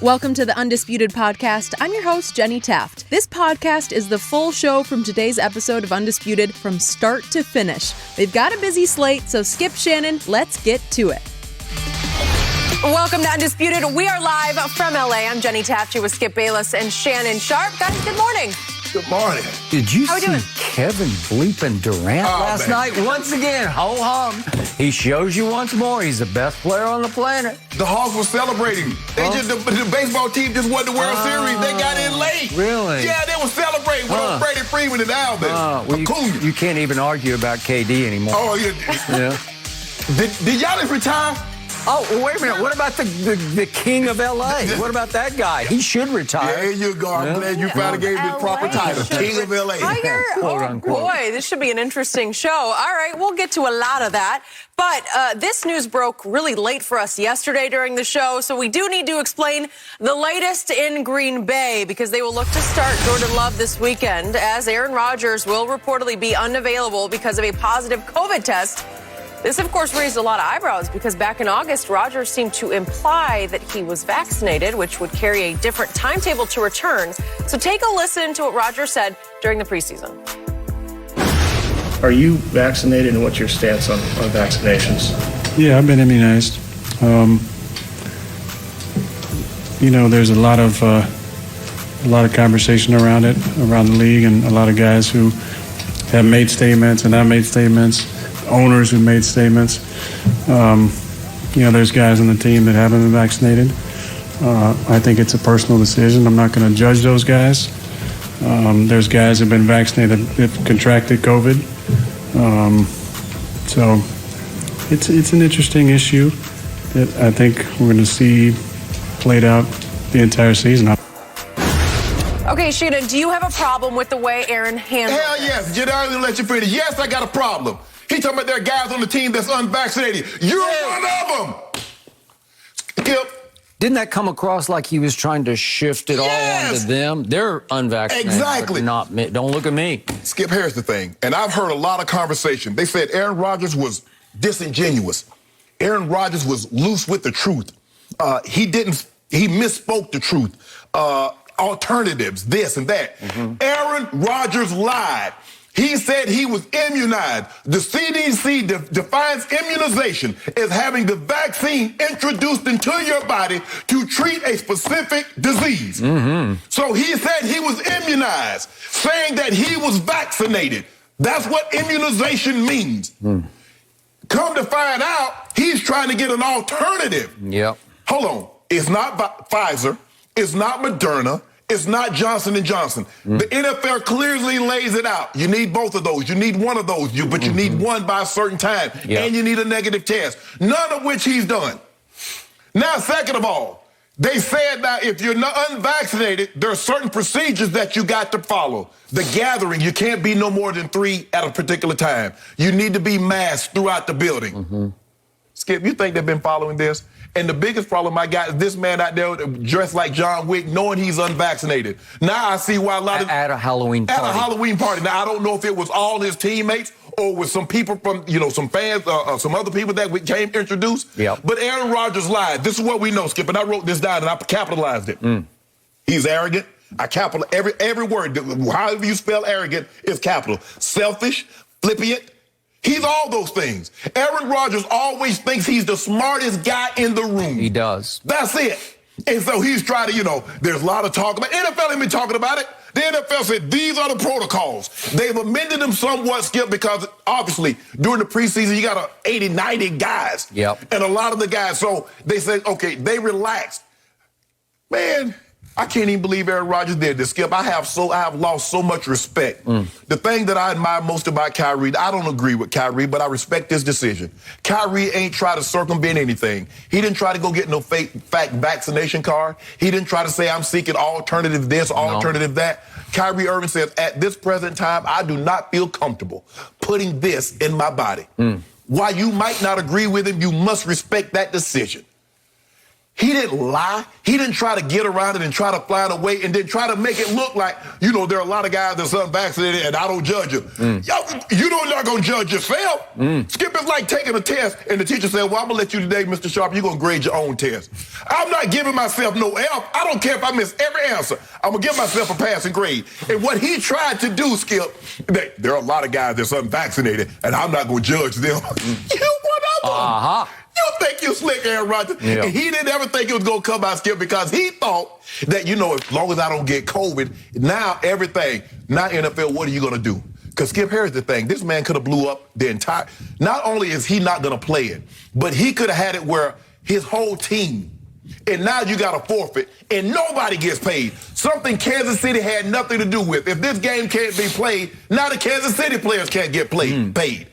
Welcome to the Undisputed podcast. I'm your host, Jenny Taft. This podcast is the full show from today's episode of Undisputed from start to finish. They've got a busy slate, so skip Shannon, let's get to it. Welcome to Undisputed. We are live from LA. I'm Jenny Taft here with Skip Bayless and Shannon Sharpe. Guys, good morning. Good morning. Did you How we see doing? Kevin bleeping Durant last night? Once again, ho-hum. He shows you once more he's the best player on the planet. The Hawks were celebrating. The baseball team just won the World Series. They got in late. Really? Yeah, they were celebrating with Brady, Freeman, and Alvin. Well, you can't even argue about KD anymore. Oh, yeah. Yeah. Did Giannis retire? Oh, wait a minute. What about the king of L.A.? What about that guy? He should retire. There you go. I'm glad you finally gave him the proper title. King of L.A. Quote, unquote. Boy, this should be an interesting show. All right, we'll get to a lot of that. But this news broke really late for us yesterday during the show, so we do need to explain the latest in Green Bay because they will look to start Jordan Love this weekend as Aaron Rodgers will reportedly be unavailable because of a positive COVID test. This, of course, raised a lot of eyebrows because back in August, Rodgers seemed to imply that he was vaccinated, which would carry a different timetable to return. So take a listen to what Rodgers said during the preseason. Are you vaccinated, and what's your stance on vaccinations? Yeah, I've been immunized. There's a lot of conversation around it, around the league, and a lot of guys who have made statements and I've made statements. Owners who made statements. There's guys on the team that haven't been vaccinated. I think it's a personal decision. I'm not going to judge those guys. There's guys who have been vaccinated that contracted COVID. So it's an interesting issue that I think we're going to see played out the entire season. Okay, Shannon, do you have a problem with the way Aaron handled Hell yes. Get out and let you finish. Yes, I got a problem. He talking about there are guys on the team that's unvaccinated. You're one of them. Skip. Didn't that come across like he was trying to shift it all onto them? They're unvaccinated. Exactly. Not me. Don't look at me. Skip, here's the thing, and I've heard a lot of conversation. They said Aaron Rodgers was disingenuous. Aaron Rodgers was loose with the truth. He misspoke the truth. Alternatives, this and that. Aaron Rodgers lied. He said he was immunized. The CDC defines immunization as having the vaccine introduced into your body to treat a specific disease. So he said he was immunized, saying that he was vaccinated. That's what immunization means. Come to find out, he's trying to get an alternative. Yep. Hold on. It's not Pfizer. It's not Moderna. It's not Johnson & Johnson. The NFL clearly lays it out. You need both of those. You need one of those, but you need one by a certain time. And you need a negative test. None of which he's done. Now, second of all, they said now if you're not unvaccinated, there are certain procedures that you got to follow. The gathering, you can't be no more than 3 at a particular time. You need to be masked throughout the building. Skip, you think they've been following this? And the biggest problem I got is this man out there dressed like John Wick, knowing he's unvaccinated. Now I see why a lot of... At a Halloween party. At a Halloween party. Now, I don't know if it was all his teammates or with some people from, some fans, some other people that came introduced. Yep. But Aaron Rodgers lied. This is what we know, Skip, and I wrote this down and I capitalized it. He's arrogant. I capital every word. However you spell arrogant is capital. Selfish, flippant. He's all those things. Aaron Rodgers always thinks he's the smartest guy in the room. He does. That's it. And so he's trying to, there's a lot of talk about it. NFL ain't been talking about it. The NFL said these are the protocols. They've amended them somewhat, Skip, because obviously during the preseason, you got 80, 90 guys. Yep. And a lot of the guys, so they said, okay, they relaxed. Man, I can't even believe Aaron Rodgers did this, Skip. I have lost so much respect. The thing that I admire most about Kyrie, I don't agree with Kyrie, but I respect his decision. Kyrie ain't try to circumvent anything. He didn't try to go get no fake vaccination card. He didn't try to say I'm seeking alternative this, alternative that. Kyrie Irving says, at this present time, I do not feel comfortable putting this in my body. While you might not agree with him, you must respect that decision. He didn't lie. He didn't try to get around it and try to find a way and then try to make it look like, you know, there are a lot of guys that's unvaccinated and I don't judge them. You're not going to judge yourself. Skip, is like taking a test and the teacher said, well, I'm going to let you today, Mr. Sharpe, you're going to grade your own test. I'm not giving myself no F. I don't care if I miss every answer. I'm going to give myself a passing grade. And what he tried to do, Skip, there are a lot of guys that's unvaccinated and I'm not going to judge them. You one of them. You think you slick, Aaron Rodgers. Yeah. And he didn't ever think it was going to come out, Skip, because he thought that, you know, as long as I don't get COVID, now NFL, what are you going to do? Because, Skip, here's the thing. This man could have blew up the entire... Not only is he not going to play it, but he could have had it where his whole team... And now you got a forfeit, and nobody gets paid. Something Kansas City had nothing to do with. If this game can't be played, now the Kansas City players can't get paid.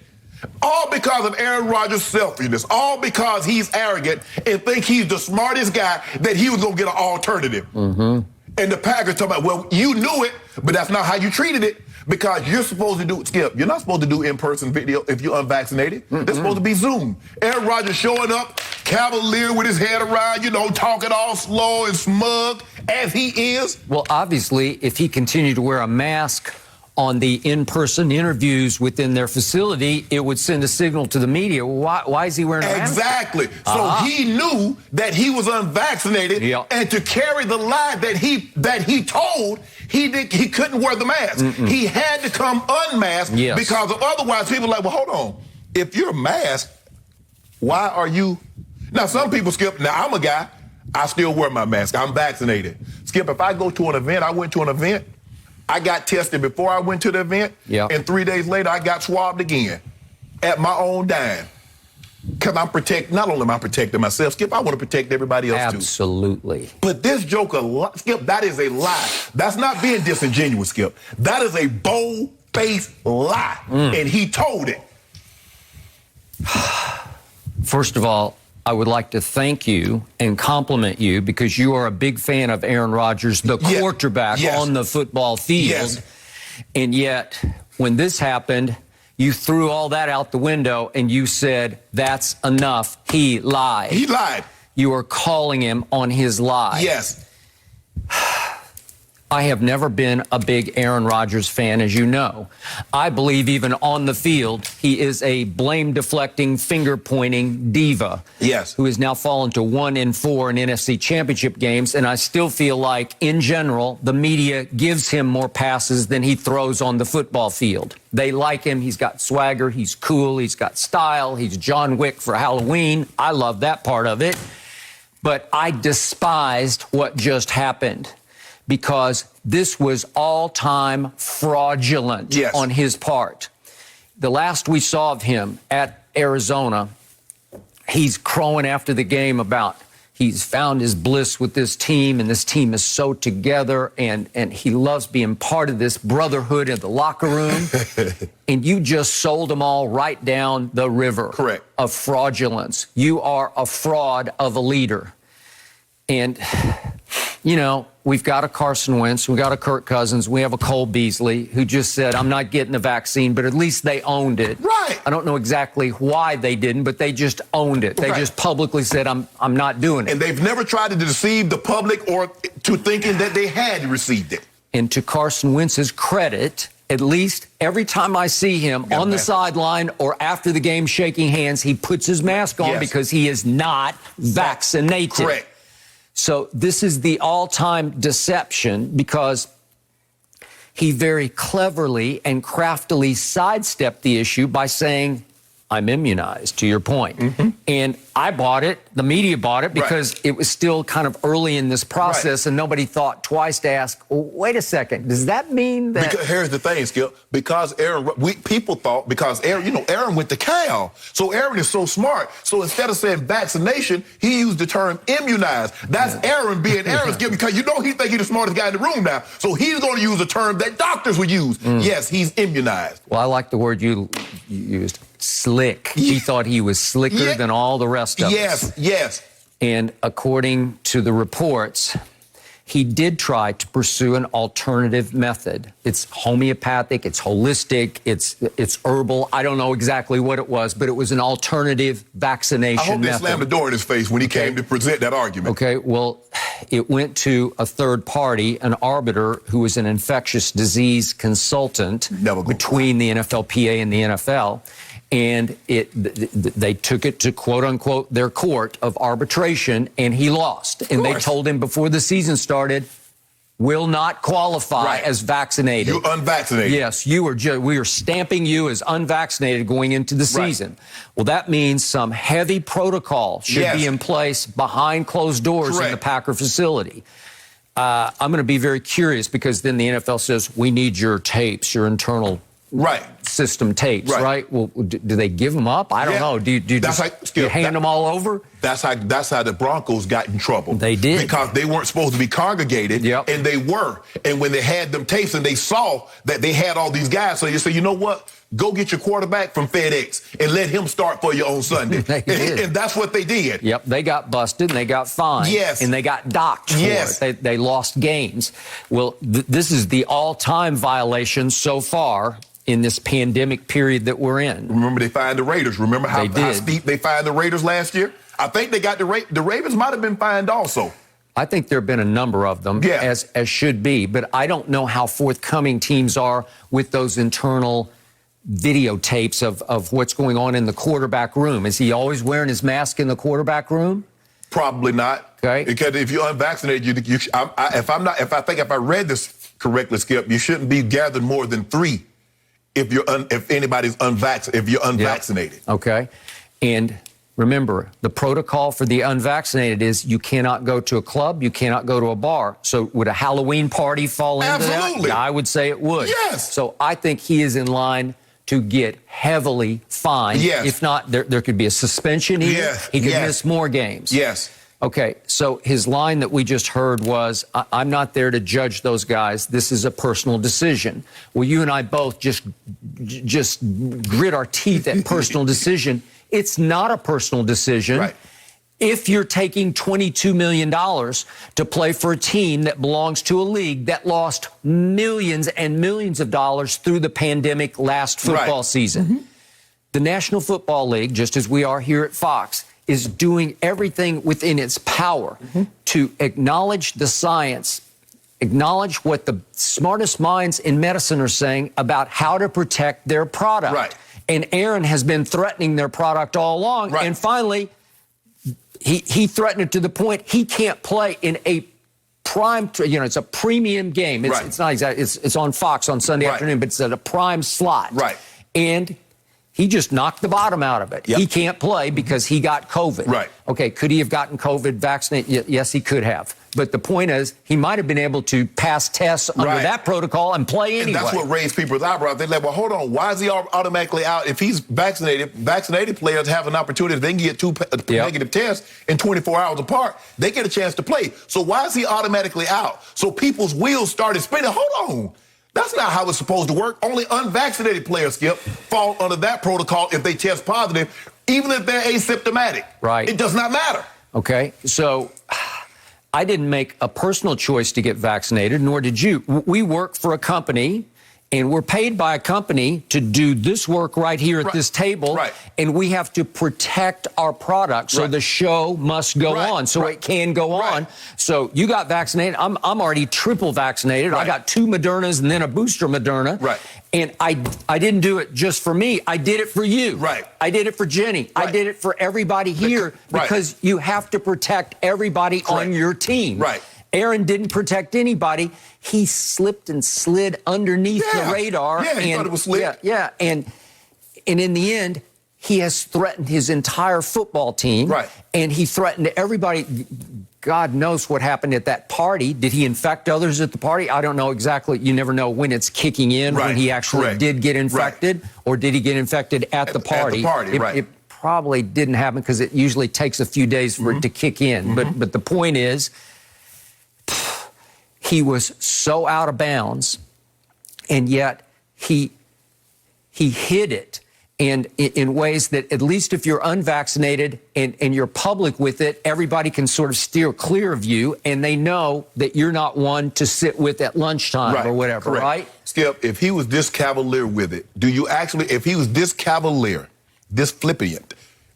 All because of Aaron Rodgers' selfishness. All because he's arrogant and think he's the smartest guy that he was going to get an alternative. And the Packers talking about, well, you knew it, but that's not how you treated it. Because you're supposed to do, Skip, you're not supposed to do in-person video if you're unvaccinated. They're supposed to be Zoom. Aaron Rodgers showing up, cavalier with his head around, you know, talking all slow and smug as he is. Well, obviously, if he continued to wear a mask on the in-person interviews within their facility, it would send a signal to the media. Why is he wearing a mask? Exactly. So he knew that he was unvaccinated, and to carry the lie that he told, he couldn't wear the mask. He had to come unmasked because otherwise people are like, well, hold on. If you're masked, why are you... Now, some people, Skip, now I'm a guy, I still wear my mask. I'm vaccinated. Skip, if I go to an event, I went to an event, I got tested before I went to the event, and 3 days later, I got swabbed again at my own dime. Because not only am I protecting myself, Skip, I want to protect everybody else too. Absolutely. But this joker, Skip, that is a lie. That's not being disingenuous, Skip. That is a bold-faced lie, and he told it. First of all, I would like to thank you and compliment you because you are a big fan of Aaron Rodgers, the quarterback on the football field. And yet, when this happened, you threw all that out the window and you said, that's enough. He lied. He lied. You are calling him on his lie. Yes. I have never been a big Aaron Rodgers fan, as you know. I believe even on the field, he is a blame-deflecting, finger-pointing diva. Yes. Who has now fallen to 1-4 in NFC Championship games. And I still feel like, in general, the media gives him more passes than he throws on the football field. They like him. He's got swagger. He's cool. He's got style. He's John Wick for Halloween. I love that part of it. But I despised what just happened, because this was all-time fraudulent on his part. The last we saw of him at Arizona, he's crowing after the game about he's found his bliss with this team, and this team is so together, and he loves being part of this brotherhood in the locker room. And you just sold them all right down the river of fraudulence. You are a fraud of a leader. And, you know, we've got a Carson Wentz, we've got a Kirk Cousins, we have a Cole Beasley who just said, I'm not getting the vaccine, but at least they owned it. Right. I don't know exactly why they didn't, but they just owned it. They just publicly said, I'm not doing it. And they've never tried to deceive the public or to thinking that they had received it. And to Carson Wentz's credit, at least every time I see him on the sideline or after the game shaking hands, he puts his mask on because he is not vaccinated. Correct. So this is the all-time deception, because he very cleverly and craftily sidestepped the issue by saying, I'm immunized, to your point. And I bought it, the media bought it, because it was still kind of early in this process, and nobody thought twice to ask, well, wait a second, does that mean that... Because here's the thing, Skip, because people thought, because Aaron, you know, Aaron went to Cal, so Aaron is so smart, so instead of saying vaccination, he used the term immunized. That's Aaron being Aaron, Skip, because you know he think he's the smartest guy in the room now, so he's going to use a term that doctors would use. Yes, he's immunized. Well, I like the word you used. Slick. He thought he was slicker than all the rest of us. Yes. And according to the reports, he did try to pursue an alternative method. It's homeopathic, it's holistic, it's herbal. I don't know exactly what it was, but it was an alternative vaccination I hope they method. slammed the door in his face when he came to present that argument. Okay, well, it went to a third party, an arbiter who was an infectious disease consultant between the NFLPA and the NFL. And they took it to, quote unquote, their court of arbitration, and he lost. And they told him before the season started, will not qualify as vaccinated. You're unvaccinated. Yes, we are stamping you as unvaccinated going into the season. Well, that means some heavy protocol should be in place behind closed doors in the Packer facility. I'm going to be very curious, because then the NFL says, we need your tapes, your internal system tapes, right? Well, do they give them up? I don't know. Do you just hand them all over? That's how the Broncos got in trouble. They did. Because they weren't supposed to be congregated, and they were. And when they had them tapes and they saw that they had all these guys, so you say, you know what? Go get your quarterback from FedEx and let him start for you on Sunday. And that's what they did. Yep, they got busted and they got fined. Yes. And they got docked for it. They lost games. Well, this is the all-time violation so far in this pandemic period that we're in. Remember, they fined the Raiders. Remember how steep they fined the Raiders last year? I think they got the Ravens might have been fined also. I think there have been a number of them, as should be, but I don't know how forthcoming teams are with those internal videotapes of what's going on in the quarterback room. Is he always wearing his mask in the quarterback room? Probably not. Okay. Because if you're unvaccinated, if I read this correctly, Skip, you shouldn't be gathered more than 3 if anybody's unvaccinated. If you're unvaccinated. Yep. Okay. And remember, the protocol for the unvaccinated is you cannot go to a club, you cannot go to a bar. So would a Halloween party fall into that? Yeah, I would say it would. Yes. So I think he is in line to get heavily fined. Yes. If not, there could be a suspension even. Yes. He could miss more games. Yes. Okay, so his line that we just heard was, I'm not there to judge those guys. This is a personal decision. Well, you and I both just grit our teeth at personal decision. It's not a personal decision. Right. If you're taking $22 million to play for a team that belongs to a league that lost millions and millions of dollars through the pandemic last football season, the National Football League, just as we are here at Fox, is doing everything within its power to acknowledge the science, acknowledge what the smartest minds in medicine are saying about how to protect their product. Right. And Aaron has been threatening their product all along. Right. And finally, he threatened it to the point he can't play in a prime, it's a premium game. It's not exactly, it's on Fox on Sunday afternoon, but it's at a prime slot. Right. And he just knocked the bottom out of it. Yep. He can't play because he got COVID. Right. Okay, could he have gotten COVID vaccinated? Yes, he could have. But the point is, he might have been able to pass tests under that protocol and play anyway. And that's what raised people's eyebrows. They're like, well, hold on. Why is he automatically out? If he's vaccinated, vaccinated players have an opportunity. If they can get 2 negative tests in 24 hours apart, they get a chance to play. So why is he automatically out? So people's wheels started spinning. Hold on. That's not how it's supposed to work. Only unvaccinated players, Skip, fall under that protocol if they test positive, even if they're asymptomatic. Right. It does not matter. Okay, so I didn't make a personal choice to get vaccinated, nor did you. We work for a company, and we're paid by a company to do this work right here at this table, and we have to protect our product, so the show must go on, so it can go on. So you got vaccinated. I'm already triple vaccinated. I got 2 Modernas and then a booster Moderna. And I didn't do it just for me. I did it for you. I did it for Jenny. I did it for everybody here because you have to protect everybody on your team. Aaron didn't protect anybody. He slipped and slid underneath the radar. Yeah, he thought it was slick. And in the end, he has threatened his entire football team. And he threatened everybody. God knows what happened at that party. Did he infect others at the party? I don't know exactly. You never know when it's kicking in, when he actually did get infected, or did he get infected at the party? At the party, It probably didn't happen because it usually takes a few days for it to kick in. But the point is, he was so out of bounds, and yet he hid it. and in ways that, at least if you're unvaccinated and you're public with it, everybody can sort of steer clear of you, and they know that you're not one to sit with at lunchtime or whatever, correct. right? Skip, if he was this cavalier with it, if he was this cavalier, this flippant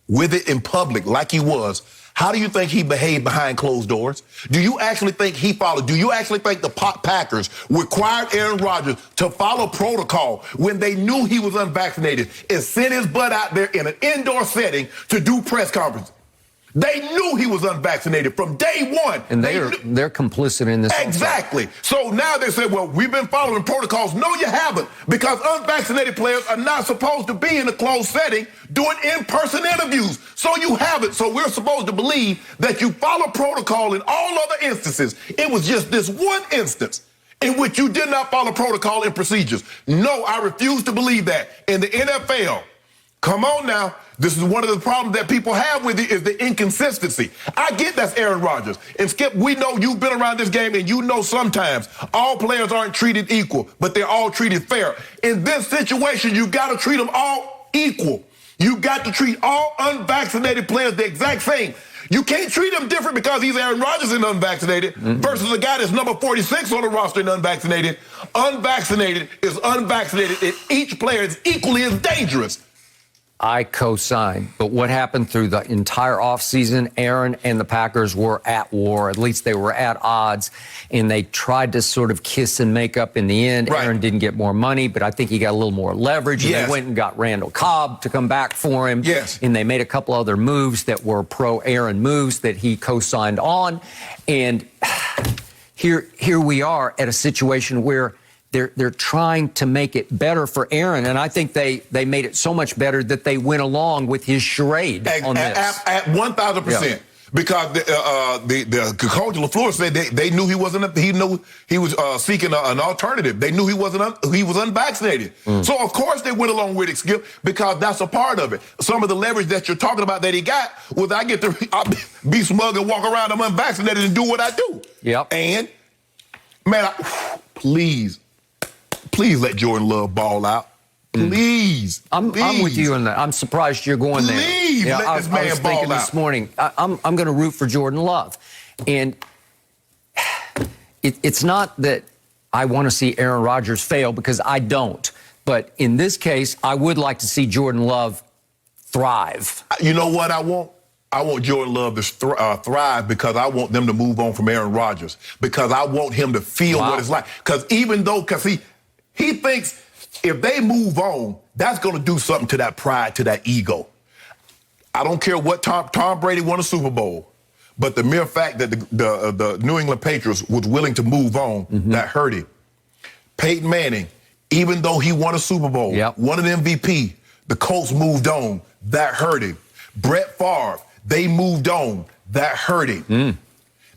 with it in public like he was, how do you think he behaved behind closed doors? Do you actually think he followed? Do you actually think the Packers required Aaron Rodgers to follow protocol when they knew he was unvaccinated and sent his butt out there in an indoor setting to do press conferences? They knew he was unvaccinated from day one. And they're complicit in this. Exactly. So now they say, well, we've been following protocols. No, you haven't, because unvaccinated players are not supposed to be in a closed setting doing in-person interviews. So you haven't. So we're supposed to believe that you follow protocol in all other instances. It was just this one instance in which you did not follow protocol and procedures. No, I refuse to believe that. In the NFL, come on now. This is one of the problems that people have with it, is the inconsistency. I get that's Aaron Rodgers. And Skip, we know you've been around this game, and you know sometimes all players aren't treated equal, but they're all treated fair. In this situation, you got to treat them all equal. You got to treat all unvaccinated players the exact same. You can't treat him different because he's Aaron Rodgers and unvaccinated versus a guy that's number 46 on the roster and unvaccinated. Unvaccinated is unvaccinated, and each player is equally as dangerous. I co-sign. But what happened through the entire offseason, Aaron and the Packers were at war. At least they were at odds, and they tried to sort of kiss and make up in the end. Right. Aaron didn't get more money, but I think he got a little more leverage. And they went and got Randall Cobb to come back for him. Yes. And they made a couple other moves that were pro-Aaron moves that he co-signed on. And here we are at a situation where they're trying to make it better for Aaron, and I think they made it so much better that they went along with his charade on this. At 1,000%. Yeah. Because the coach LaFleur said they knew he wasn't. He knew he was seeking an alternative. They knew he was unvaccinated. So of course they went along with it, Skip, because that's a part of it. Some of the leverage that you're talking about that he got was, I get to be smug and walk around, I'm unvaccinated, and do what I do. Yep. And man, please let Jordan Love ball out. Please. I'm with you on that. I'm surprised you're going there. Please let this man ball out. I was thinking this morning, I'm going to root for Jordan Love. And it's not that I want to see Aaron Rodgers fail, because I don't. But in this case, I would like to see Jordan Love thrive. You know what I want? I want Jordan Love to thrive, because I want them to move on from Aaron Rodgers, because I want him to feel what it's like. Because he thinks if they move on, that's going to do something to that pride, to that ego. I don't care what Tom Brady won a Super Bowl, but the mere fact that the New England Patriots was willing to move on, that hurt him. Peyton Manning, even though he won a Super Bowl, won an MVP, the Colts moved on, that hurt him. Brett Favre, they moved on, that hurt him.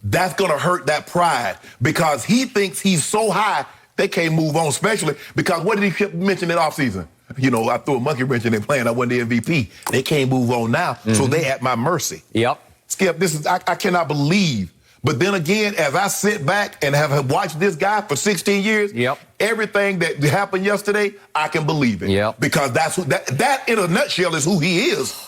That's going to hurt that pride, because he thinks he's so high, they can't move on, especially because what did he keep mentioning in offseason? You know, I threw a monkey wrench in their plan. I won the MVP. They can't move on now, so they at my mercy. Yep. Skip, I cannot believe. But then again, as I sit back and have watched this guy for 16 years, everything that happened yesterday, I can believe it. Yep. Because that in a nutshell is who he is.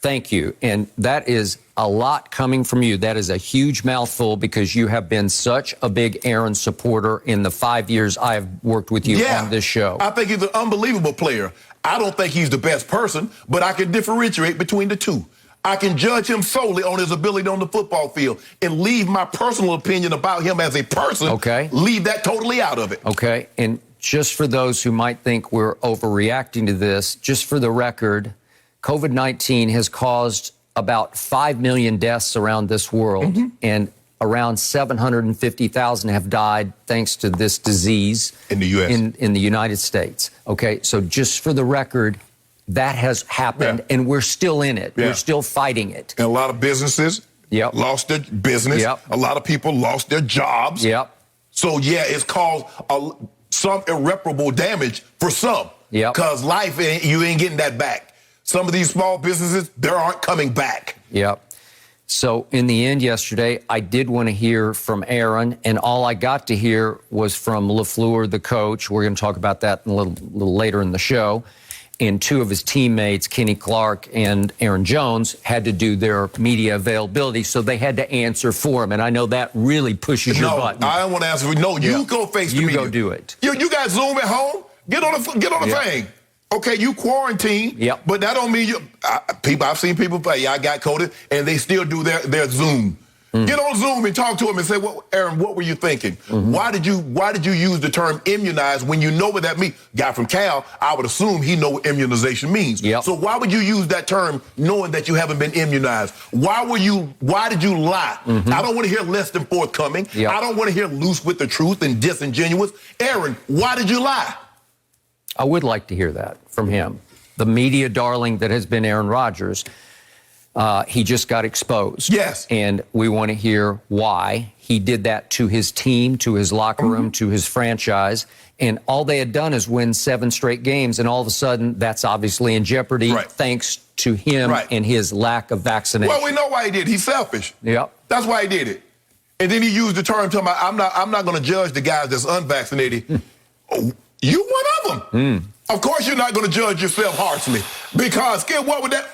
Thank you. And that is a lot coming from you. That is a huge mouthful, because you have been such a big Aaron supporter in the 5 years I've worked with you on this show. I think he's an unbelievable player. I don't think he's the best person, but I can differentiate between the two. I can judge him solely on his ability on the football field and leave my personal opinion about him as a person, leave that totally out of it. Okay. And just for those who might think we're overreacting to this, just for the record, COVID-19 has caused about 5 million deaths around this world, and around 750,000 have died thanks to this disease in the U.S. In the United States. Okay, so just for the record, that has happened, and we're still in it. We're still fighting it. And a lot of businesses lost their business. A lot of people lost their jobs. So, it's caused some irreparable damage for some. Because life, you ain't getting that back. Some of these small businesses, they aren't coming back. So in the end yesterday, I did want to hear from Aaron, and all I got to hear was from LaFleur, the coach. We're going to talk about that a little later in the show. and two of his teammates, Kenny Clark and Aaron Jones, had to do their media availability, so they had to answer for him. And I know that really pushes your button. No, I don't want to answer. No, you go face the media. You go do it. You got Zoom at home? Get on the thing. Okay, you quarantine, but that don't mean I've seen people play. I got coded, and they still do their Zoom. Get on Zoom and talk to him and say, "Well, Aaron, what were you thinking? Why did you use the term immunize when you know what that means?" Guy from Cal, I would assume he know what immunization means. So why would you use that term knowing that you haven't been immunized? Why did you lie? I don't want to hear less than forthcoming. I don't want to hear loose with the truth and disingenuous. Aaron, why did you lie? I would like to hear that from him. The media darling that has been Aaron Rodgers. He just got exposed. Yes. And we want to hear why he did that to his team, to his locker room, to his franchise. And all they had done is win 7 straight games. And all of a sudden, that's obviously in jeopardy thanks to him and his lack of vaccination. Well, we know why he did it. He's selfish. That's why he did it. And then he used the term, talking about, I'm not going to judge the guys that's unvaccinated. You one of them. Of course you're not going to judge yourself harshly. Because, what would that...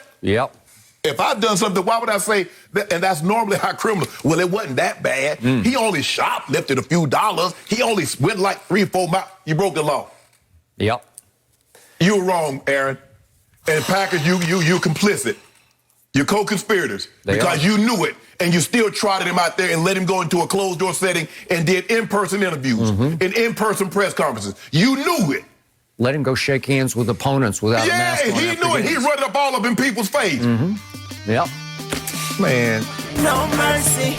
If I've done something, why would I say that? And that's normally how criminals. Well, it wasn't that bad. He only shoplifted a few dollars. He only went like 3 or 4 miles. You broke the law. You were wrong, Aaron. And Packers, you complicit. You're co-conspirators because you knew it, and you still trotted him out there and let him go into a closed-door setting and did in-person interviews and in-person press conferences. You knew it. Let him go shake hands with opponents without a mask on. Yeah, he knew it. He run it up all up in people's face. Man. No mercy.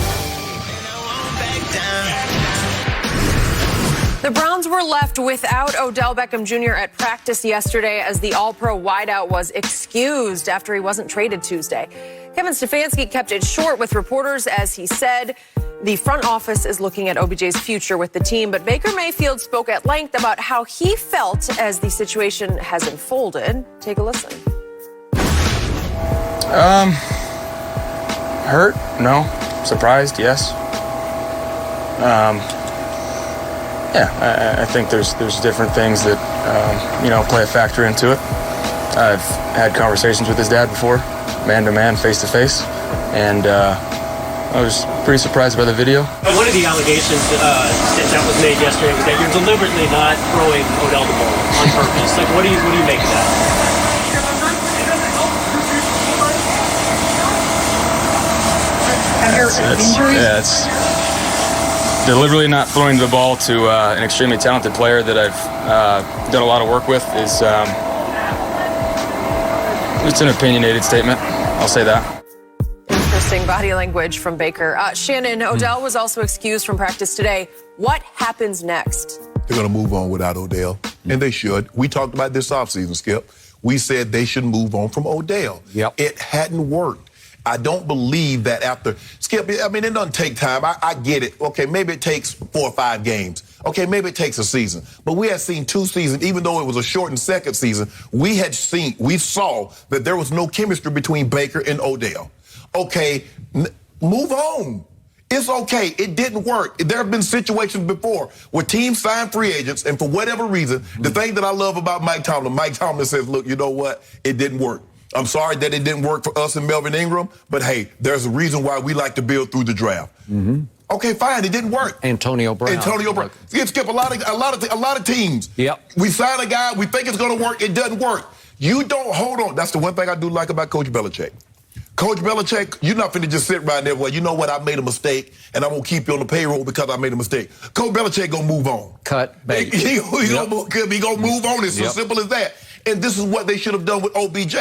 The Browns were left without Odell Beckham Jr. at practice yesterday as the All-Pro wideout was excused after he wasn't traded Tuesday. Kevin Stefanski kept it short with reporters as he said the front office is looking at OBJ's future with the team, but Baker Mayfield spoke at length about how he felt as the situation has unfolded. Take a listen. Hurt? No. Surprised? Yes. I think there's different things that play a factor into it. I've had conversations with his dad before, man-to-man, face-to-face, and I was pretty surprised by the video. One of the allegations that was made yesterday was that you're deliberately not throwing Odell the ball on purpose. Like, what do you make of that? It's deliberately not throwing the ball to an extremely talented player that I've done a lot of work with is it's an opinionated statement. I'll say that. Interesting body language from Baker. Shannon, Odell was also excused from practice today. What happens next? They're going to move on without Odell, and they should. We talked about this offseason, Skip. We said they should move on from Odell. It hadn't worked. I don't believe that after Skip, I mean, it doesn't take time. I get it. Okay, maybe it takes 4 or 5 games. Okay, maybe it takes a season. But we had seen 2 seasons, even though it was a shortened second season, we saw that there was no chemistry between Baker and Odell. Okay, move on. It's okay. It didn't work. There have been situations before where teams sign free agents, and for whatever reason, the thing that I love about Mike Tomlin says, look, you know what? It didn't work. I'm sorry that it didn't work for us and Melvin Ingram, but hey, there's a reason why we like to build through the draft. Okay, fine, it didn't work. Antonio Brown. Skip, a lot of teams. We sign a guy, we think it's going to work, it doesn't work. You don't hold on. That's the one thing I do like about Coach Belichick. Coach Belichick, you're not finna just sit right there, well, you know what, I made a mistake, and I'm going to keep you on the payroll because I made a mistake. Coach Belichick going to move on. Cut, baby. He going to move on. It's as simple as that. And this is what they should have done with OBJ.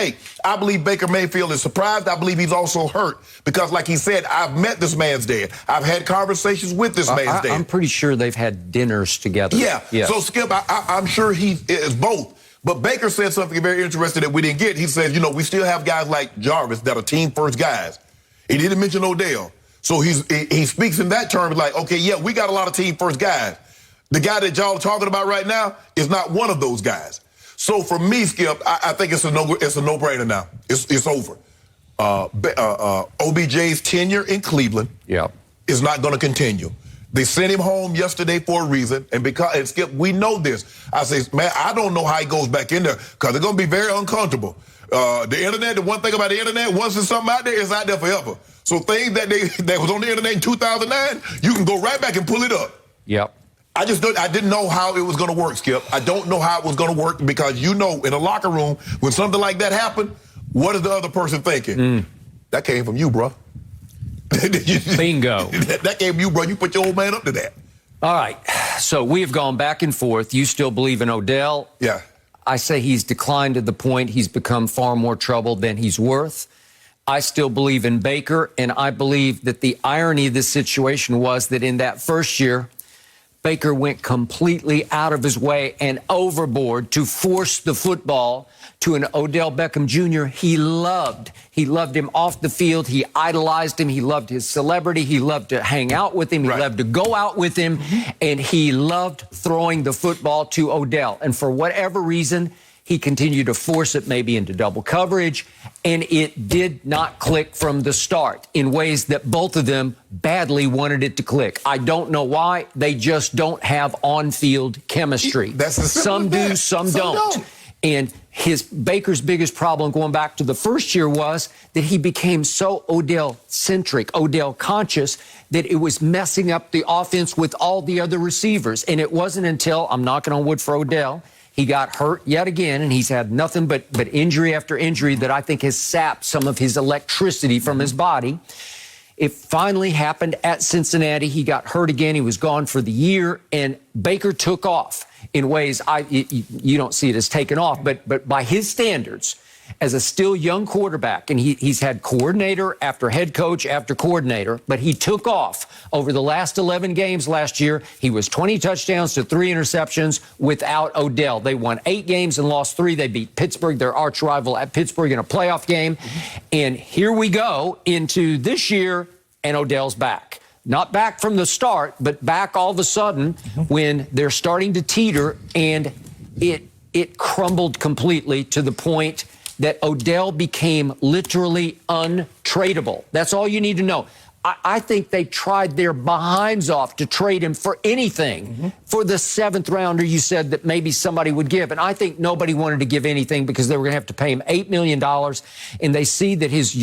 I believe Baker Mayfield is surprised. I believe he's also hurt because, like he said, I've met this man's dad. I've had conversations with this man's dad. I'm pretty sure they've had dinners together. So, Skip, I'm sure he is both. But Baker said something very interesting that we didn't get. He said, we still have guys like Jarvis that are team-first guys. He didn't mention Odell. So he speaks in that term like, okay, yeah, we got a lot of team-first guys. The guy that y'all are talking about right now is not one of those guys. So for me, Skip, I think it's a no-brainer now. It's over. OBJ's tenure in Cleveland is not going to continue. They sent him home yesterday for a reason, and Skip, we know this. I say, man, I don't know how he goes back in there because it's going to be very uncomfortable. The internet, the one thing about the internet, once there's something out there, it's out there forever. So things that was on the internet in 2009, you can go right back and pull it up. Yep. I didn't know how it was going to work, Skip. I don't know how it was going to work because in a locker room, when something like that happened, what is the other person thinking? That came from you, bro. Bingo. That came from you, bro. You put your old man up to that. All right. So we have gone back and forth. You still believe in Odell? Yeah. I say he's declined to the point he's become far more trouble than he's worth. I still believe in Baker, and I believe that the irony of this situation was that in that first year, Baker went completely out of his way and overboard to force the football to an Odell Beckham Jr. he loved. He loved him off the field. He idolized him. He loved his celebrity. He loved to hang out with him. He loved to go out with him. And he loved throwing the football to Odell. And for whatever reason, he continued to force it maybe into double coverage, and it did not click from the start in ways that both of them badly wanted it to click. I don't know why. They just don't have on-field chemistry. Some do, some don't. And Baker's biggest problem going back to the first year was that he became so Odell-centric, Odell-conscious, that it was messing up the offense with all the other receivers. And it wasn't until, I'm knocking on wood for Odell, he got hurt yet again, and he's had nothing but injury after injury that I think has sapped some of his electricity from his body. It finally happened at Cincinnati. He got hurt again. He was gone for the year, and Baker took off in ways you don't see it as taken off, but by his standards, as a still young quarterback, and he's had coordinator after head coach after coordinator, but he took off over the last 11 games last year. He was 20 touchdowns to 3 interceptions without Odell. They won 8 games and lost 3. They beat Pittsburgh, their arch rival, at Pittsburgh in a playoff game. And here we go into this year, and Odell's back. Not back from the start, but back all of a sudden when they're starting to teeter, and it crumbled completely to the point that Odell became literally untradeable. That's all you need to know. I think they tried their behinds off to trade him for anything. For the 7th rounder you said that maybe somebody would give. And I think nobody wanted to give anything because they were going to have to pay him $8 million. And they see that his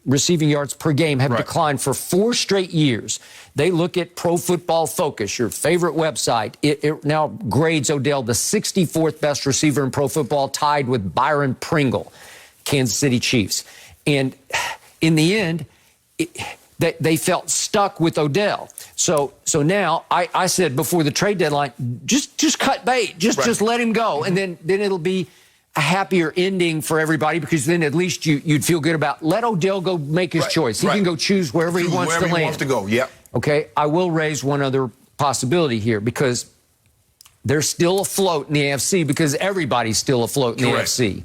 receiving yards per game have declined for 4 straight years. They look at Pro Football Focus, your favorite website. It now grades Odell the 64th best receiver in pro football, tied with Byron Pringle, Kansas City Chiefs. And in the end, they felt stuck with Odell. So now I said before the trade deadline, just cut bait, just let him go, and then it'll be a happier ending for everybody, because then at least you'd feel good about let Odell go make his choice. He can go choose wherever he wants to land. Wherever he wants to go, yep. Okay, I will raise one other possibility here, because they're still afloat in the AFC, because everybody's still afloat in the AFC.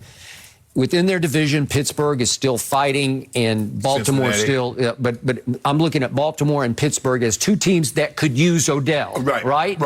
Within their division, Pittsburgh is still fighting, and Baltimore still. But I'm looking at Baltimore and Pittsburgh as 2 teams that could use Odell. Right.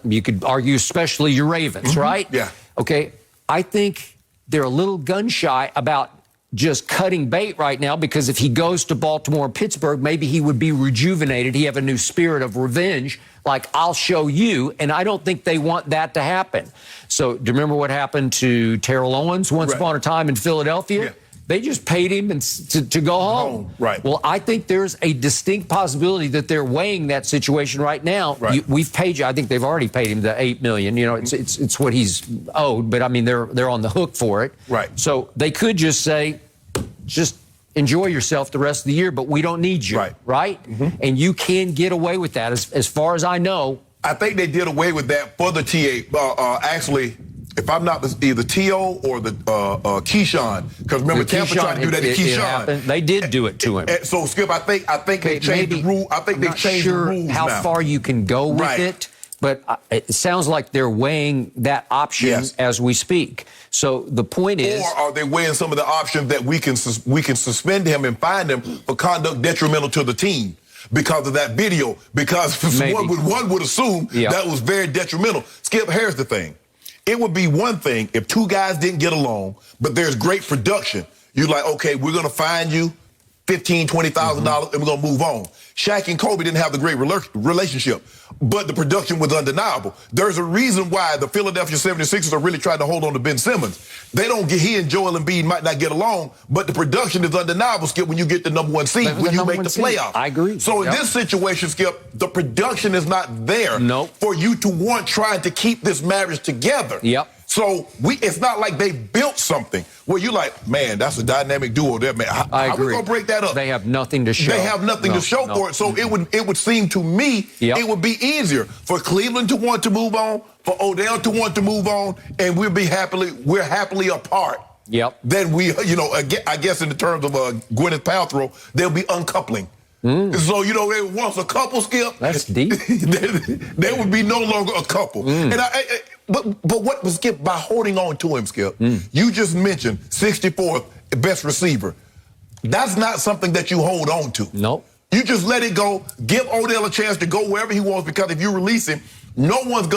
You could argue, especially your Ravens, right? Yeah. Okay. I think they're a little gun shy about just cutting bait right now, because if he goes to Baltimore or Pittsburgh, maybe he would be rejuvenated. He have a new spirit of revenge, like I'll show you, and I don't think they want that to happen. So do you remember what happened to Terrell Owens once upon a time in Philadelphia? Yeah. They just paid him to go home. Well, I think there's a distinct possibility that they're weighing that situation right now. We've paid you. I think they've already paid him the $8 million. You know, it's what he's owed. But I mean, they're on the hook for it. So they could just say, just enjoy yourself the rest of the year, but we don't need you. And you can get away with that, as far as I know. I think they did away with that for the TA. Actually, if I'm not either T.O. or the Keyshawn, because remember Tampa tried to do that to Keyshawn. They did do it to him. So Skip, I think they changed the rule. I think they changed the rules how now. far you can go with it, but it sounds like they're weighing that option as we speak. So the point is, or are they weighing some of the options that we can suspend him and fine him for conduct detrimental to the team? Because of that video, because one would assume that was very detrimental. Skip, here's the thing. It would be one thing if 2 guys didn't get along, but there's great production. You're like, okay, we're going to fine you $15,000, $20,000, and we're going to move on. Shaq and Kobe didn't have the great relationship, but the production was undeniable. There's a reason why the Philadelphia 76ers are really trying to hold on to Ben Simmons. They don't get, he and Joel Embiid might not get along, but the production is undeniable, Skip, when you get the number one seed, when you make the playoffs. I agree. So in this situation, Skip, the production is not there for you to want trying to keep this marriage together. So it's not like they built something where you're like, man, that's a dynamic duo there, man. I agree. How we gonna break that up? They have nothing to show. They have nothing to show for it. So it would seem to me it would be easier for Cleveland to want to move on, for Odell to want to move on, and we're happily apart. Then I guess in the terms of Gwyneth Paltrow, they'll be uncoupling. So, once a couple, Skip, that's deep. They would be no longer a couple. And But what was Skip by holding on to him, Skip? You just mentioned 64th best receiver. That's not something that you hold on to. Nope. You just let it go. Give Odell a chance to go wherever he wants, because if you release him, no one is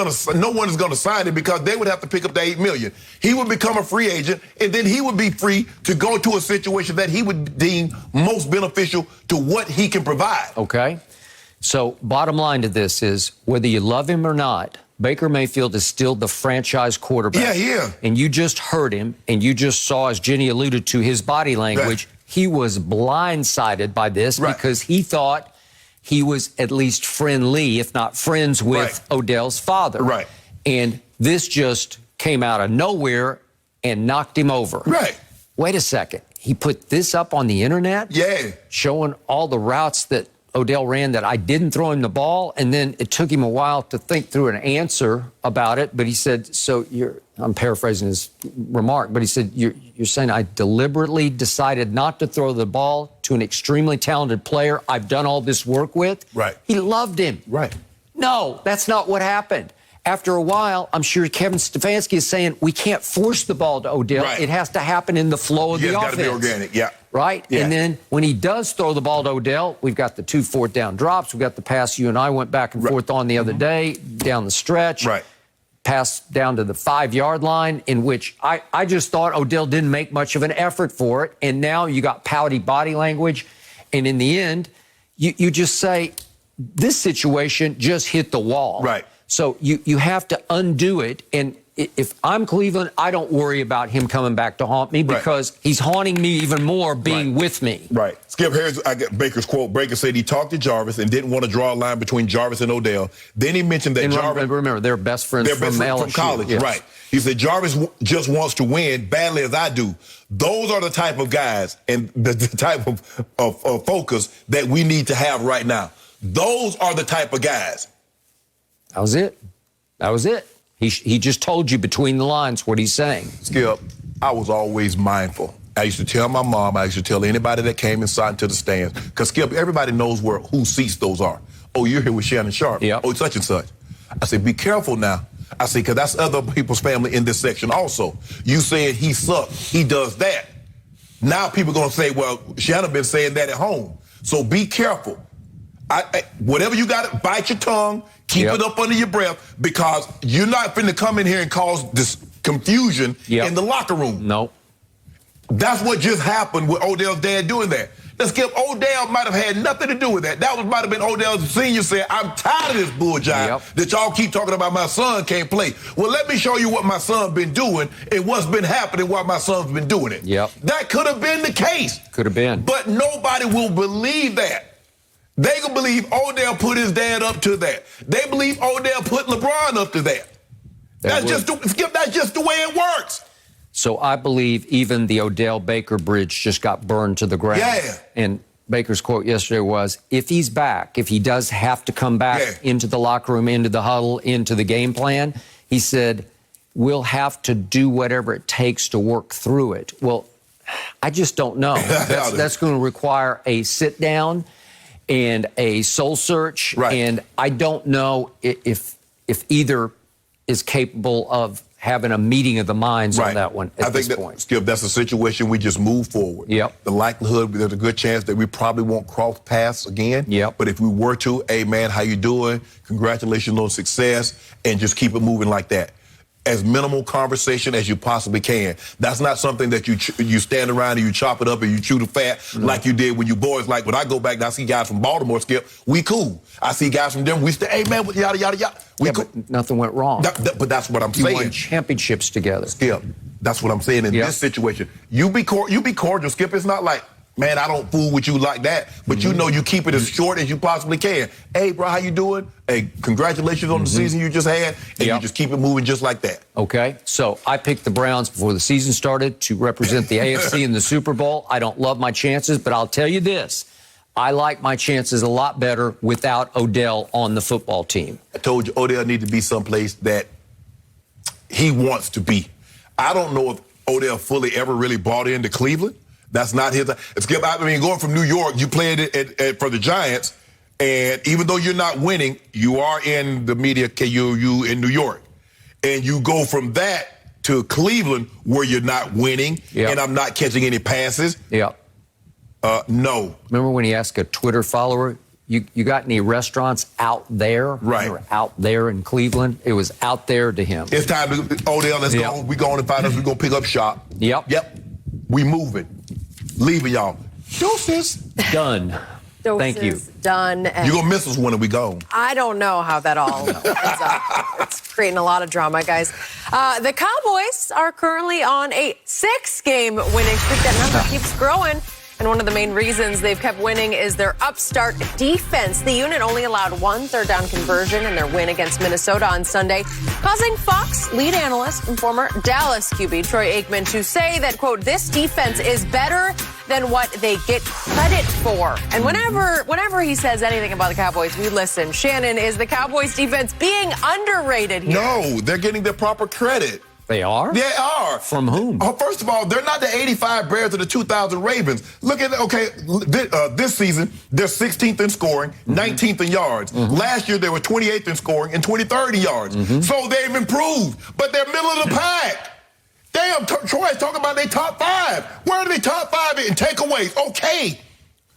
gonna sign him, because they would have to pick up the $8 million. He would become a free agent, and then he would be free to go to a situation that he would deem most beneficial to what he can provide. Okay. So bottom line to this is, whether you love him or not, Baker Mayfield is still the franchise quarterback. Yeah. And you just heard him, and you just saw, as Jenny alluded to, his body language. He was blindsided by this because he thought he was at least friendly, if not friends, with Odell's father. And this just came out of nowhere and knocked him over. Wait a second. He put this up on the internet? Showing all the routes that Odell ran that I didn't throw him the ball, and then it took him a while to think through an answer about it. But he said, I'm paraphrasing his remark, but he said, you're saying I deliberately decided not to throw the ball to an extremely talented player I've done all this work with? He loved him. No, that's not what happened. After a while, I'm sure Kevin Stefanski is saying, we can't force the ball to Odell. It has to happen in the flow of the offense. It's got to be organic, And then when he does throw the ball to Odell, we've got the 2 fourth down drops. We've got the pass you and I went back and forth on the other day, down the stretch. Pass down to the 5-yard line, in which I just thought Odell didn't make much of an effort for it. And now you got pouty body language. And in the end, you just say, this situation just hit the wall. So you have to undo it. And if I'm Cleveland, I don't worry about him coming back to haunt me, because he's haunting me even more being with me. Skip, I got Baker's quote. Baker said he talked to Jarvis and didn't want to draw a line between Jarvis and Odell. Then he mentioned that Jarvis... Remember, they're best friends from LSU. From college, He said Jarvis just wants to win badly as I do. Those are the type of guys and the type of focus that we need to have right now. Those are the type of guys. That was it. He just told you between the lines what he's saying. Skip, I was always mindful. I used to tell my mom, I used to tell anybody that came inside into the stands, because Skip, everybody knows whose seats those are. Oh, you're here with Shannon Sharpe. Oh, such and such. I said, be careful now. I said, because that's other people's family in this section also. You said he sucks, he does that. Now people are going to say, well, Shannon been saying that at home. So be careful. Whatever you got, bite your tongue, keep it up under your breath, because you're not finna come in here and cause this confusion in the locker room. That's what just happened with Odell's dad doing that. Let's give Odell might have had nothing to do with that. That might have been Odell's senior saying, I'm tired of this bull jive that y'all keep talking about my son can't play. Well, let me show you what my son been doing and what's been happening while my son's been doing it. That could have been the case. Could have been. But nobody will believe that. They can believe Odell put his dad up to that. They believe Odell put LeBron up to that. That's just the way it works. So I believe even the Odell-Baker bridge just got burned to the ground. And Baker's quote yesterday was, if he's back, if he does have to come back into the locker room, into the huddle, into the game plan, he said, we'll have to do whatever it takes to work through it. Well, I just don't know. That's going to require a sit down and a soul search. And I don't know if either is capable of having a meeting of the minds on that one at this point. Skip, that's a situation we just move forward. The likelihood, there's a good chance that we probably won't cross paths again. But if we were to, hey, man, how you doing? Congratulations on success, and just keep it moving like that. as minimal conversation as you possibly can. That's not something that you stand around and you chop it up and you chew the fat like you did when you boys. Like when I go back and I see guys from Baltimore, Skip, we cool. I see guys from them, we stay, hey man, yada, yada, yada. We cool. But nothing went wrong. But that's what I'm saying. You won championships together. Skip, that's what I'm saying in this situation. You be cordial, Skip. It's not like, man, I don't fool with you like that. But you know you keep it as short as you possibly can. Hey, bro, how you doing? Hey, congratulations on the season you just had. And you just keep it moving just like that. Okay, so I picked the Browns before the season started to represent the AFC in the Super Bowl. I don't love my chances, but I'll tell you this. I like my chances a lot better without Odell on the football team. I told you Odell needs to be someplace that he wants to be. I don't know if Odell fully ever really bought into Cleveland. That's not his. Skip, I mean, going from New York, you played it for the Giants, and even though you're not winning, you are in the media, you in New York. And you go from that to Cleveland where you're not winning, and I'm not catching any passes. No. Remember when he asked a Twitter follower, you got any restaurants out there? Right. Or out there in Cleveland? It was out there to him. It's time to, Odell, let's go. We going to find us. We're going to pick up shop. Yep. We moving. Leaving y'all. Deuces. Done. Thank you. Done. You're going to miss us when we go. I don't know how that all ends up. It's creating a lot of drama, guys. The Cowboys are currently on a 6-game winning streak. That number keeps growing. And one of the main reasons they've kept winning is their upstart defense. The unit only allowed 1 third-down conversion in their win against Minnesota on Sunday, causing Fox lead analyst and former Dallas QB Troy Aikman to say that, quote, this defense is better than what they get credit for. And whenever he says anything about the Cowboys, we listen. Shannon, is the Cowboys defense being underrated here? No, they're getting their proper credit. They are? They are. From whom? First of all, they're not the 85 Bears or the 2000 Ravens. Look at, this season, they're 16th in scoring, 19th in yards. Last year, they were 28th in scoring and 23rd in yards. So they've improved, but they're middle of the pack. Damn, Troy's talking about they top 5. Where are they top 5 in takeaways? Okay.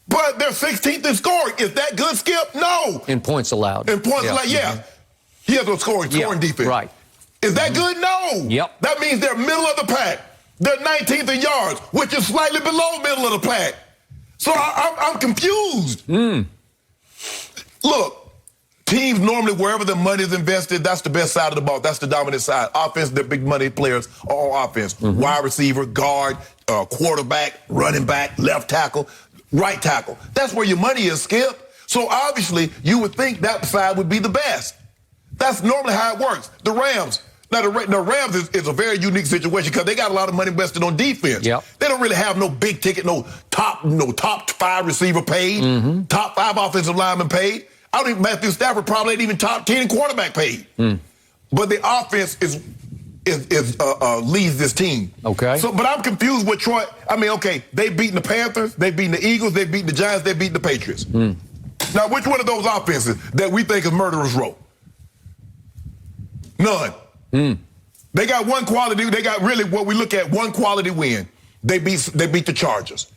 But they're 16th in scoring. Is that good, Skip? No. In points allowed. In points allowed, He has a scoring defense. Right. Is that good? No. Yep. That means they're middle of the pack. They're 19th in yards, which is slightly below middle of the pack. So I'm confused. Look, teams normally, wherever the money is invested, that's the best side of the ball. That's the dominant side. Offense, they're big money players, all offense. Wide receiver, guard, quarterback, running back, left tackle, right tackle. That's where your money is, Skip. So obviously, you would think that side would be the best. That's normally how it works. The Rams. Now, the Rams is a very unique situation because they got a lot of money invested on defense. They don't really have no big ticket, no top 5 receiver paid, top 5 offensive lineman paid. I don't think Matthew Stafford probably ain't even top 10 quarterback paid. But the offense leads this team. Okay. So, but I'm confused with Troy. I mean, okay, they beaten the Panthers, they beaten the Eagles, they beaten the Giants, they beaten the Patriots. Now, which one of those offenses that we think is murderer's row? None. They got one quality. They got really what we look at, one quality win. They beat the Chargers.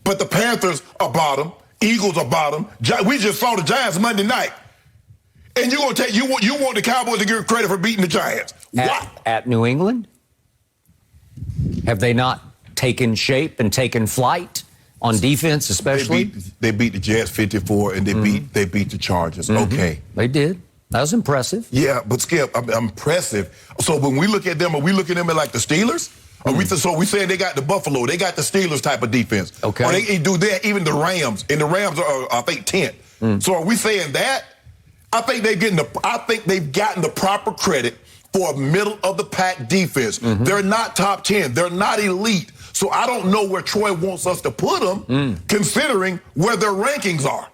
But the Panthers are bottom. Eagles are bottom. We just saw the Giants Monday night. And you're gonna you want the Cowboys to give credit for beating the Giants. At New England? Have they not taken shape and taken flight on defense, especially? They beat the Jets 54 and they beat the Chargers. Okay. They did. That was impressive. Yeah, but Skip, I'm impressive. So when we look at them, are we looking at them like the Steelers? So we saying they got the Buffalo, they got the Steelers type of defense. Okay. Or they do that, even the Rams, and the Rams are, I think, 10th. So are we saying that? I think they've gotten the proper credit for a middle of the pack defense. They're not top 10. They're not elite. So I don't know where Troy wants us to put them, considering where their rankings are.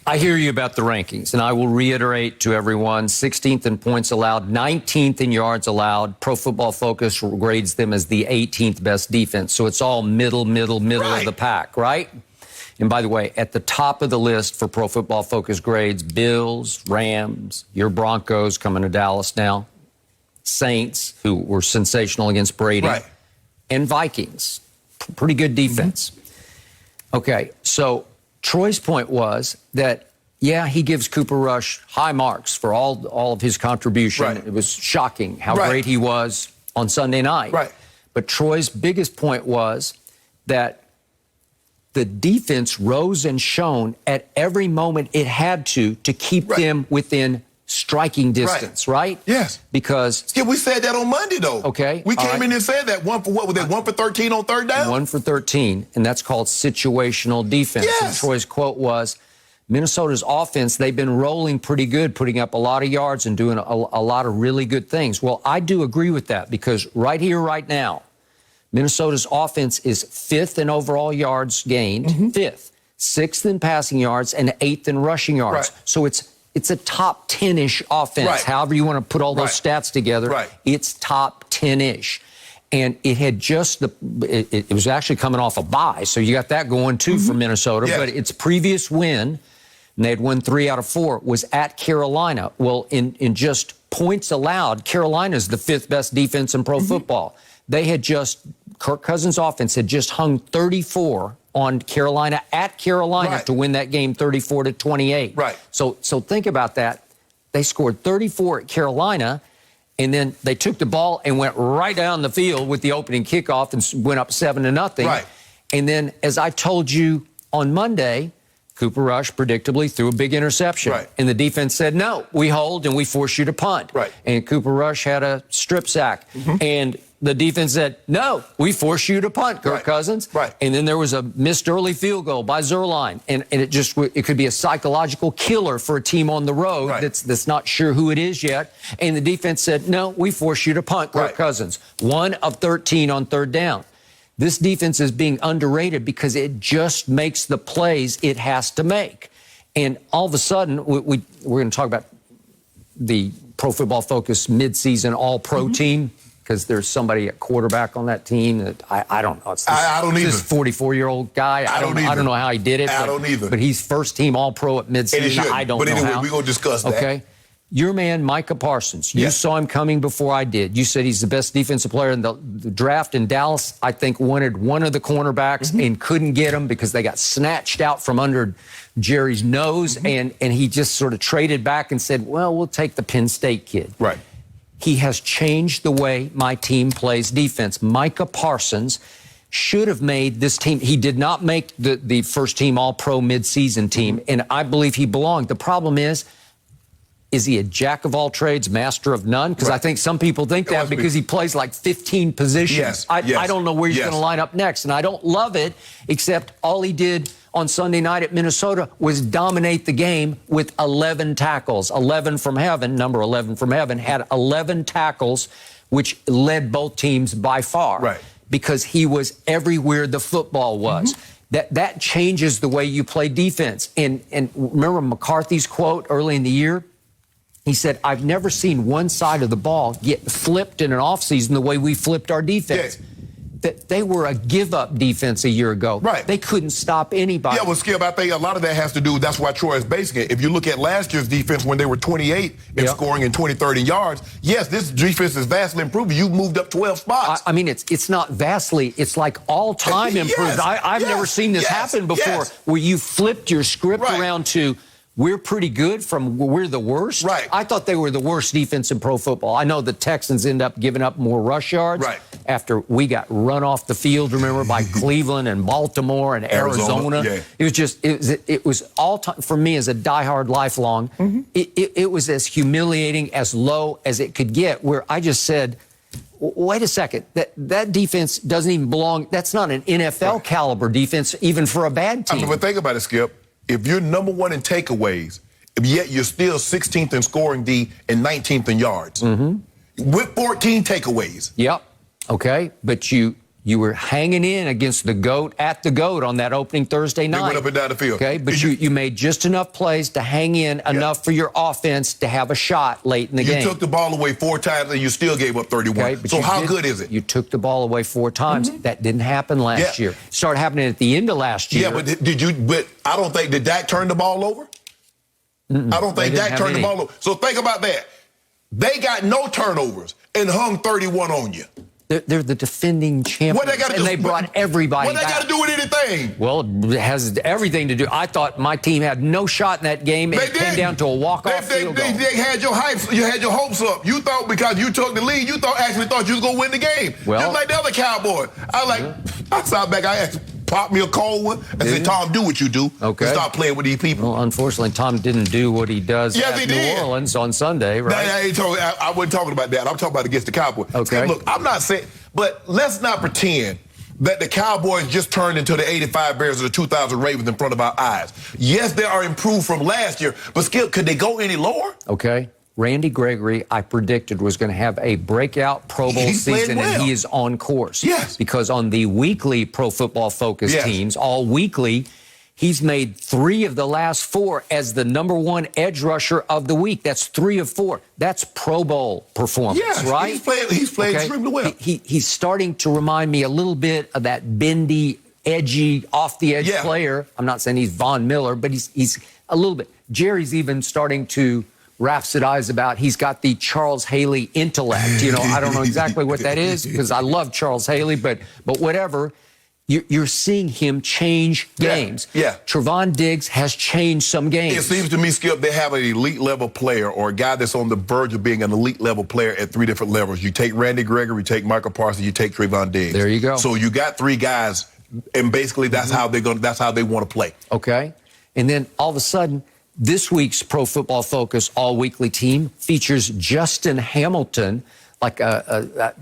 I hear you about the rankings, and I will reiterate to everyone, 16th in points allowed, 19th in yards allowed. Pro Football Focus grades them as the 18th best defense. So it's all middle of the pack, right? And by the way, at the top of the list for Pro Football Focus grades, Bills, Rams, your Broncos coming to Dallas now, Saints, who were sensational against Brady, and Vikings. Pretty good defense. Okay, so Troy's point was that Yeah, he gives Cooper Rush high marks for all of his contribution. Right. It was shocking how Right. great he was on Sunday night. Right. But Troy's biggest point was that the defense rose and shone at every moment it had to keep Right. them within striking distance, right? Yes. Because Yeah, we said that on Monday, though. Okay, We all came right. in and said that. 1 for what was that? 1 for 13 on third down? 1 for 13, and that's called situational defense. Yes. And Troy's quote was, Minnesota's offense, they've been rolling pretty good, putting up a lot of yards and doing a lot of really good things. Well, I do agree with that because right here, right now, Minnesota's offense is 5th in overall yards gained, 5th, 6th in passing yards, and 8th in rushing yards. Right. So it's a top 10-ish offense. Right. However you want to put all those stats together, Right. it's top 10-ish. And it had just it was actually coming off a bye, so you got that going too for Minnesota. Yes. But its previous win, and they had won 3 out of 4, was at Carolina. Well, in just points allowed, Carolina's the 5th best defense in pro football. They had Kirk Cousins' offense had just hung 34 on Carolina at Carolina Right. to win that game 34-28. Right. So think about that. They scored 34 at Carolina, and then they took the ball and went right down the field with the opening kickoff and went up 7-0. Right. And then, as I told you on Monday, Cooper Rush predictably threw a big interception. Right. And the defense said, no, we hold and we force you to punt. Right. And Cooper Rush had a strip sack. And the defense said, no, we force you to punt, Kirk Right. Cousins. Right. And then there was a missed early field goal by Zerline. And it could be a psychological killer for a team on the road Right. that's not sure who it is yet. And the defense said, no, we force you to punt, Kirk Right. Cousins. 1 of 13 on third down. This defense is being underrated because it just makes the plays it has to make. And all of a sudden, we're going to talk about the Pro Football Focus midseason all-pro team because there's somebody at quarterback on that team that I don't know. It's this, I don't either. This 44-year-old guy. I don't know how he did it. I don't either. But he's first team all-pro at midseason. I don't know But anyway, how. we're going to discuss that. Okay. Your man, Micah Parsons, you Yes. saw him coming before I did. You said he's the best defensive player in the draft in Dallas. I think wanted one of the cornerbacks and couldn't get him because they got snatched out from under Jerry's nose. And he just sort of traded back and said, well, we'll take the Penn State kid. Right. He has changed the way my team plays defense. Micah Parsons should have made this team. He did not make the first team all-pro midseason team, and I believe he belonged. The problem is he a jack of all trades, master of none? Because I think some people think that because he plays like 15 positions. Yes, I yes, don't know where he's yes. going to line up next, and I don't love it, except all he did on Sunday night at Minnesota was dominate the game with 11 tackles. 11 from heaven, number 11 from heaven, had 11 tackles, which led both teams by far. Right. Because he was everywhere the football was. That changes the way you play defense. And remember McCarthy's quote early in the year? He said, I've never seen one side of the ball get flipped in an offseason the way we flipped our defense. Yeah. That they were a give-up defense a year ago. Right. They couldn't stop anybody. Yeah, well, Skip, I think a lot of that has to do, that's why Troy is basing it. If you look at last year's defense when they were 28 in scoring and 20, 30 yards, yes, this defense is vastly improved. You've moved up 12 spots. I mean, it's not vastly, it's like all-time Yes, improved. I've yes, never seen this yes, happen before, yes. where you flipped your script Right. around to we're pretty good from we're the worst. Right. I thought they were the worst defense in pro football. I know the Texans end up giving up more rush yards Right. after we got run off the field, remember, by Cleveland and Baltimore and Arizona. Yeah. It was all time for me as a diehard lifelong. It was as humiliating, as low as it could get, where I just said, wait a second, that defense doesn't even belong. That's not an NFL caliber defense, even for a bad team. I mean, but think about it, Skip. If you're number one in takeaways, yet you're still 16th in scoring D and 19th in yards, with 14 takeaways. Yep. Okay. But you were hanging in against the GOAT at the GOAT on that opening Thursday night. They went up and down the field. Okay. But you made just enough plays to hang in enough for your offense to have a shot late in the game. You took the ball away 4 times and you still gave up 31. Okay, but so how did- good is it? You took the ball away 4 times. That didn't happen last year. Started happening at the end of last year. Yeah, but but I don't think, did Dak turn the ball over? I don't think Dak turned the ball over. So think about that. They got no turnovers and hung 31 on you. They're the defending champions, What they got to do? and they brought everybody What they got to do with anything? Well, it has everything to do. I thought my team had no shot in that game, and it came down to a walk-off field goal. They had your hype. You had your hopes up. You thought because you took the lead, you actually thought you was gonna win the game. Well, just like the other Cowboys. I sat back. I asked, pop me a cold one, and said, "Tom, do what you do. Okay. And stop playing with these people." Well, unfortunately, Tom didn't do what he does at New Orleans on Sunday, right? I wasn't talking about that. I'm talking about against the Cowboys. Okay. Look, I'm not saying, but let's not pretend that the Cowboys just turned into the 85 Bears or the 2000 Ravens in front of our eyes. Yes, they are improved from last year, but Skip, could they go any lower? Okay. Randy Gregory, I predicted, was going to have a breakout Pro Bowl season, and he is on course. Yes. Because on the weekly Pro Football Focus teams, all weekly, he's made 3 of the last 4 as the #1 edge rusher of the week. That's 3 of 4. That's Pro Bowl performance, right? He's playing extremely well. He's starting to remind me a little bit of that bendy, edgy, off-the-edge player. I'm not saying he's Von Miller, but he's a little bit. Jerry's even starting to rhapsodize about he's got the Charles Haley intellect. I don't know exactly what that is because I love Charles Haley, but whatever. You're seeing him change games. Yeah. Trevon Diggs has changed some games. It seems to me, Skip, they have an elite level player or a guy that's on the verge of being an elite level player at 3 different levels. You take Randy Gregory, you take Michael Parsons, you take Trevon Diggs. There you go. So you got 3 guys, and basically that's how they want to play. Okay. And then all of a sudden, this week's Pro Football Focus all-weekly team features Justin Hamilton, like a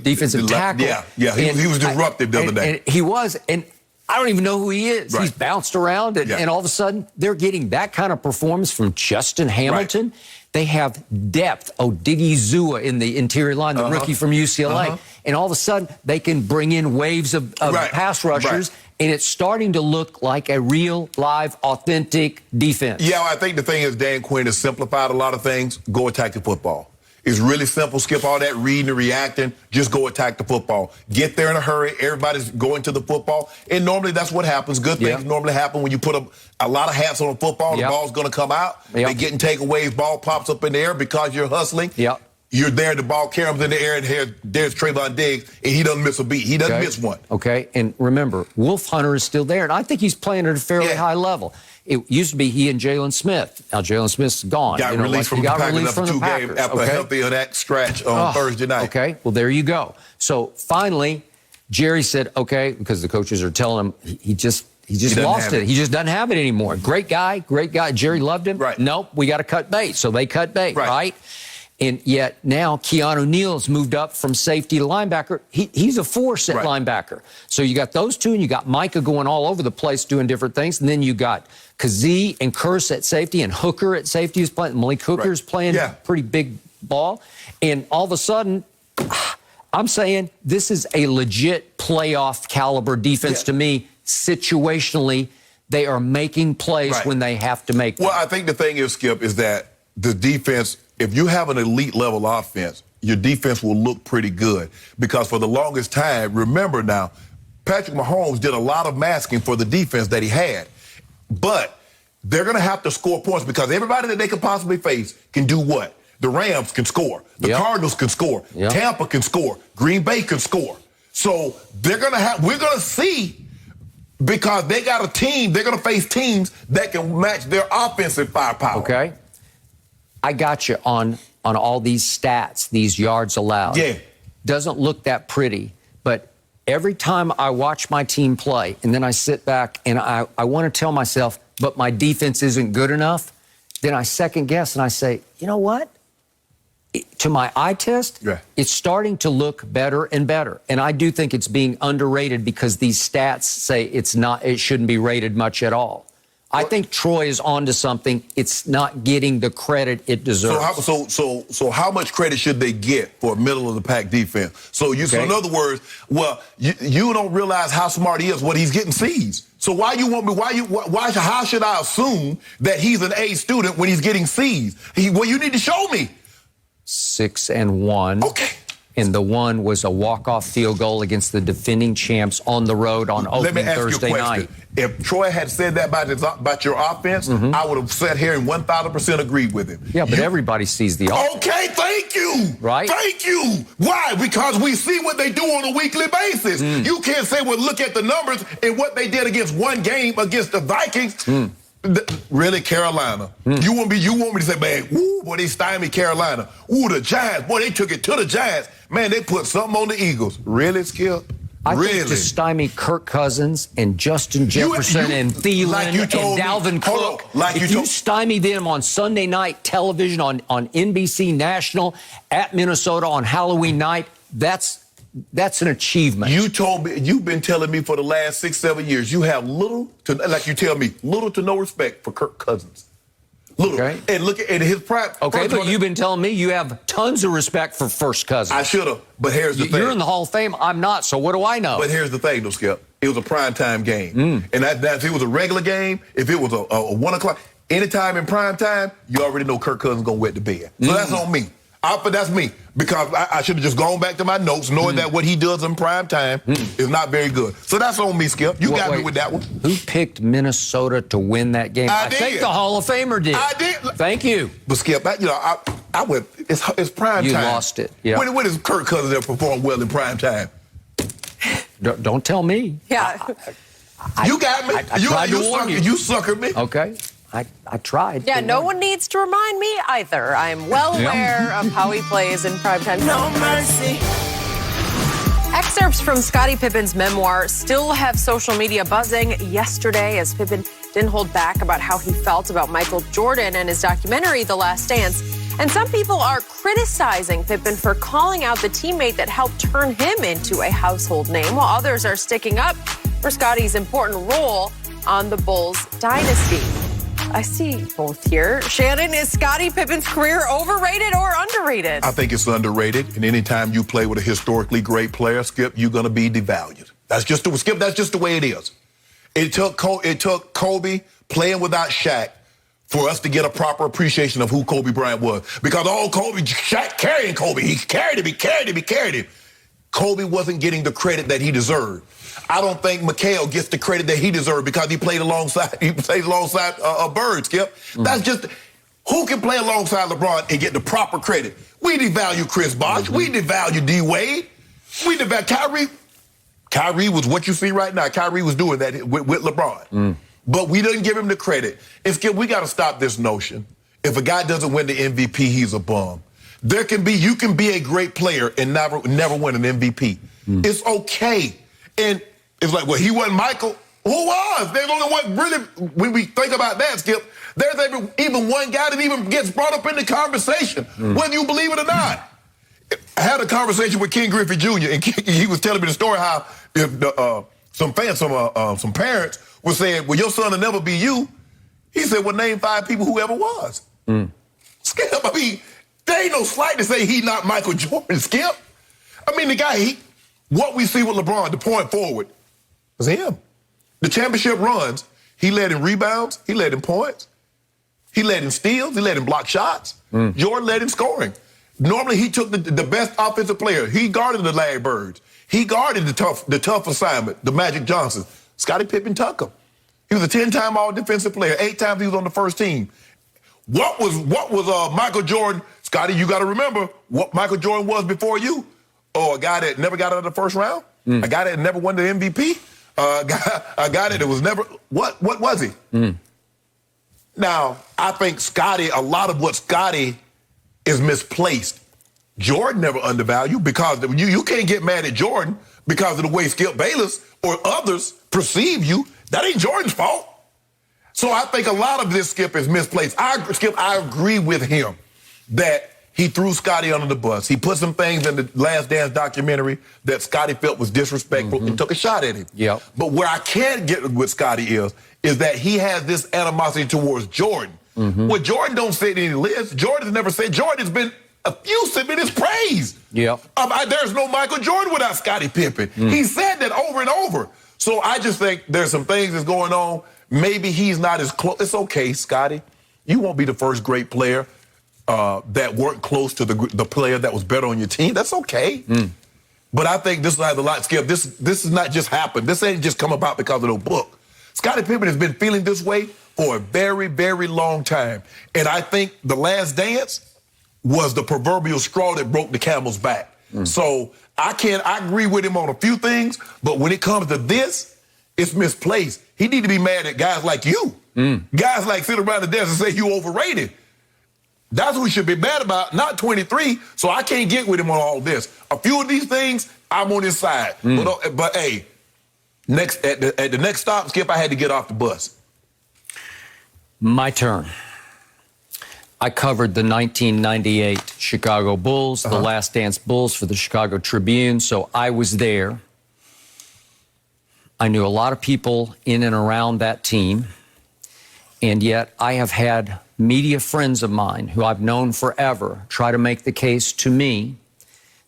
defensive tackle. Yeah. He was disruptive the other day. And he was, and I don't even know who he is. Right. He's bounced around, and all of a sudden, they're getting that kind of performance from Justin Hamilton. Right. They have depth. Diggy Zua in the interior line, the rookie from UCLA. And all of a sudden, they can bring in waves of pass rushers. And it's starting to look like a real, live, authentic defense. Yeah, I think the thing is Dan Quinn has simplified a lot of things. Go attack the football. It's really simple. Skip all that reading and reacting. Just go attack the football. Get there in a hurry. Everybody's going to the football. And normally that's what happens. Good things normally happen when you put a lot of hats on a football. The ball's going to come out. They getting takeaways. Ball pops up in the air because you're hustling. You're there, the ball carries in the air, and there's Trevon Diggs, and he doesn't miss a beat. He doesn't miss one. Okay, and remember, Wolf Hunter is still there, and I think he's playing at a fairly high level. It used to be he and Jalen Smith. Now, Jalen Smith's gone. Got released from the Packers after 2 games after a healthy of that stretch on Thursday night. Okay, well, there you go. So, finally, Jerry said, okay, because the coaches are telling him he just lost it. He just doesn't have it anymore. Great guy. Jerry loved him. Right. Nope, we got to cut bait. So they cut bait, right? And yet now Keanu Neal's moved up from safety to linebacker. He's a force at linebacker. So you got those two, and you got Micah going all over the place doing different things. And then you got Kazee and Curse at safety, and Hooker at safety is playing. Malik Hooker's playing pretty big ball. And all of a sudden, I'm saying this is a legit playoff caliber defense to me. Situationally, they are making plays when they have to make them. Well, I think the thing is, Skip, is that the defense, if you have an elite level offense, your defense will look pretty good. Because for the longest time, remember now, Patrick Mahomes did a lot of masking for the defense that he had. But they're going to have to score points because everybody that they could possibly face can do what? The Rams can score. The Cardinals can score. Tampa can score. Green Bay can score. So we're going to see, because they got a team, they're going to face teams that can match their offensive firepower. Okay. I got you on all these stats, these yards allowed. Yeah. Doesn't look that pretty, but every time I watch my team play and then I sit back and I want to tell myself, but my defense isn't good enough, then I second guess and I say, you know what? To my eye test, it's starting to look better and better. And I do think it's being underrated because these stats say it shouldn't be rated much at all. I think Troy is onto something. It's not getting the credit it deserves. So how much credit should they get for a middle of the pack defense? So in other words, you don't realize how smart he is when he's getting C's. So how should I assume that he's an A student when he's getting C's? You need to show me. 6-1. Okay. and the one was a walk-off field goal against the defending champs on the road on opening Thursday night. If Troy had said that about your offense, I would have sat here and 1,000% agreed with him. Yeah, but everybody sees the offense. Okay, thank you. Right? Thank you. Why? Because we see what they do on a weekly basis. You can't say, well, look at the numbers and what they did against one game against the Vikings. Really, Carolina? You want me to say, man, woo, boy, they stymied Carolina. Ooh, the Giants, boy, they took it to the Giants. Man, they put something on the Eagles. Really, Skip? I think to stymie Kirk Cousins and Justin Jefferson and Thielen and Dalvin Cook, if you stymie them on Sunday night television on NBC National at Minnesota on Halloween night, that's an achievement. You told me, you've been telling me for the last 6-7 years, you have little to no respect for Kirk Cousins. Little. Okay. And look at his prime. Okay, but you've been telling me you have tons of respect for First Cousins. I should have, but here's the thing. You're in the Hall of Fame. I'm not, so what do I know? But here's the thing, though, Skip. It was a primetime game. And that if it was a regular game, if it was a 1 o'clock, anytime in prime time, you already know Kirk Cousins going to wet the bed. So that's on me. But that's me, because I should have just gone back to my notes, knowing that what he does in prime time is not very good. So that's on me, Skip. You got me with that one. Who picked Minnesota to win that game? I think the Hall of Famer did. I did. Thank you. But Skip, I went. It's prime time. You lost it. Yeah. When does Kirk Cousins ever perform well in prime time? Don't tell me. Yeah. You got me. I tried to warn you. You suckered me. Okay. I tried. Yeah, no one needs to remind me either. I'm well aware of how he plays in primetime. No mercy. Excerpts from Scottie Pippen's memoir still have social media buzzing yesterday as Pippen didn't hold back about how he felt about Michael Jordan and his documentary, The Last Dance. And some people are criticizing Pippen for calling out the teammate that helped turn him into a household name, while others are sticking up for Scottie's important role on the Bulls dynasty. I see both here. Shannon, is Scottie Pippen's career overrated or underrated? I think it's underrated. And anytime you play with a historically great player, Skip, you're going to be devalued. That's just the way it is. It took Kobe playing without Shaq for us to get a proper appreciation of who Kobe Bryant was. Because Shaq carrying Kobe. He carried him. Kobe wasn't getting the credit that he deserved. I don't think McHale gets the credit that he deserved because he played alongside Bird, Skip. That's just, who can play alongside LeBron and get the proper credit? We devalue Chris Bosh. We devalue D-Wade. We devalue Kyrie. Kyrie was what you see right now. Kyrie was doing that with LeBron. But we didn't give him the credit. And Skip, we got to stop this notion. If a guy doesn't win the MVP, he's a bum. You can be a great player and never win an MVP. It's okay. And it's like, well, he wasn't Michael. Who was? There's only one really, when we think about that, Skip, there's even one guy that even gets brought up in the conversation, whether you believe it or not. I had a conversation with Ken Griffey Jr., and he was telling me the story how some parents were saying, well, your son will never be you. He said, well, name 5 people who ever was. Skip, I mean, there ain't no slight to say he's not Michael Jordan, Skip. I mean, the guy, what we see with LeBron, the point forward, was him. The championship runs, he led in rebounds, he led in points, he led in steals, he led in block shots. Jordan led in scoring. Normally, he took the best offensive player. He guarded the Larry Birds. He guarded the tough assignment, the Magic Johnson. Scottie Pippen took him. He was a 10-time all-defensive player. 8 times he was on the first team. What was Michael Jordan? Scottie, you got to remember what Michael Jordan was before you. Oh, a guy that never got out of the first round? A guy that never won the MVP? A guy that was never... What was he? Now, I think a lot of what Scottie is misplaced. Jordan never undervalued because you can't get mad at Jordan because of the way Skip Bayless or others perceive you. That ain't Jordan's fault. So I think a lot of this, Skip, is misplaced. I agree with him that he threw Scottie under the bus. He put some things in the Last Dance documentary that Scottie felt was disrespectful and took a shot at him. Yep. But where I can't get with Scottie is that he has this animosity towards Jordan. Well, Jordan don't say any list. Jordan's never said. Jordan's been effusive in his praise. Yep. There's no Michael Jordan without Scottie Pippen. He said that over and over. So I just think there's some things that's going on. Maybe he's not as close. It's okay, Scottie. You won't be the first great player that weren't close to the player that was better on your team. That's okay. But I think this has a lot of skill. This has not just happened. This ain't just come about because of no book. Scottie Pippen has been feeling this way for a very, very long time. And I think the last dance was the proverbial straw that broke the camel's back. So I agree with him on a few things, but when it comes to this, it's misplaced. He need to be mad at guys like you. Guys like sit around the desk and say you overrated. That's what we should be mad about, not 23. So I can't get with him on all this. A few of these things, I'm on his side. But hey, at the next stop, Skip, I had to get off the bus. My turn. I covered the 1998 Chicago Bulls, the Last Dance Bulls for the Chicago Tribune, so I was there. I knew a lot of people in and around that team, and yet I have had media friends of mine who I've known forever try to make the case to me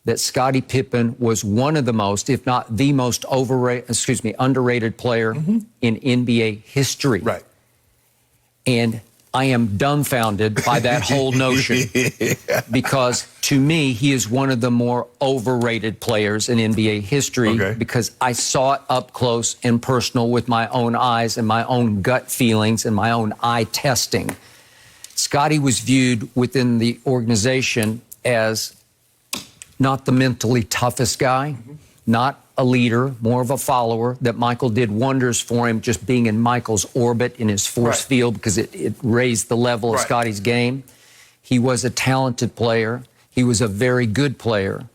that Scottie Pippen was one of the most, if not the most underrated player in NBA history. Right. And I am dumbfounded by that whole notion because to me, he is one of the more overrated players in NBA history because I saw it up close and personal with my own eyes and my own gut feelings and my own eye testing. Scottie was viewed within the organization as not the mentally toughest guy, not a leader, more of a follower, that Michael did wonders for him just being in Michael's orbit in his force field because it raised the level of Scottie's game. He was a talented player. He was a very good player.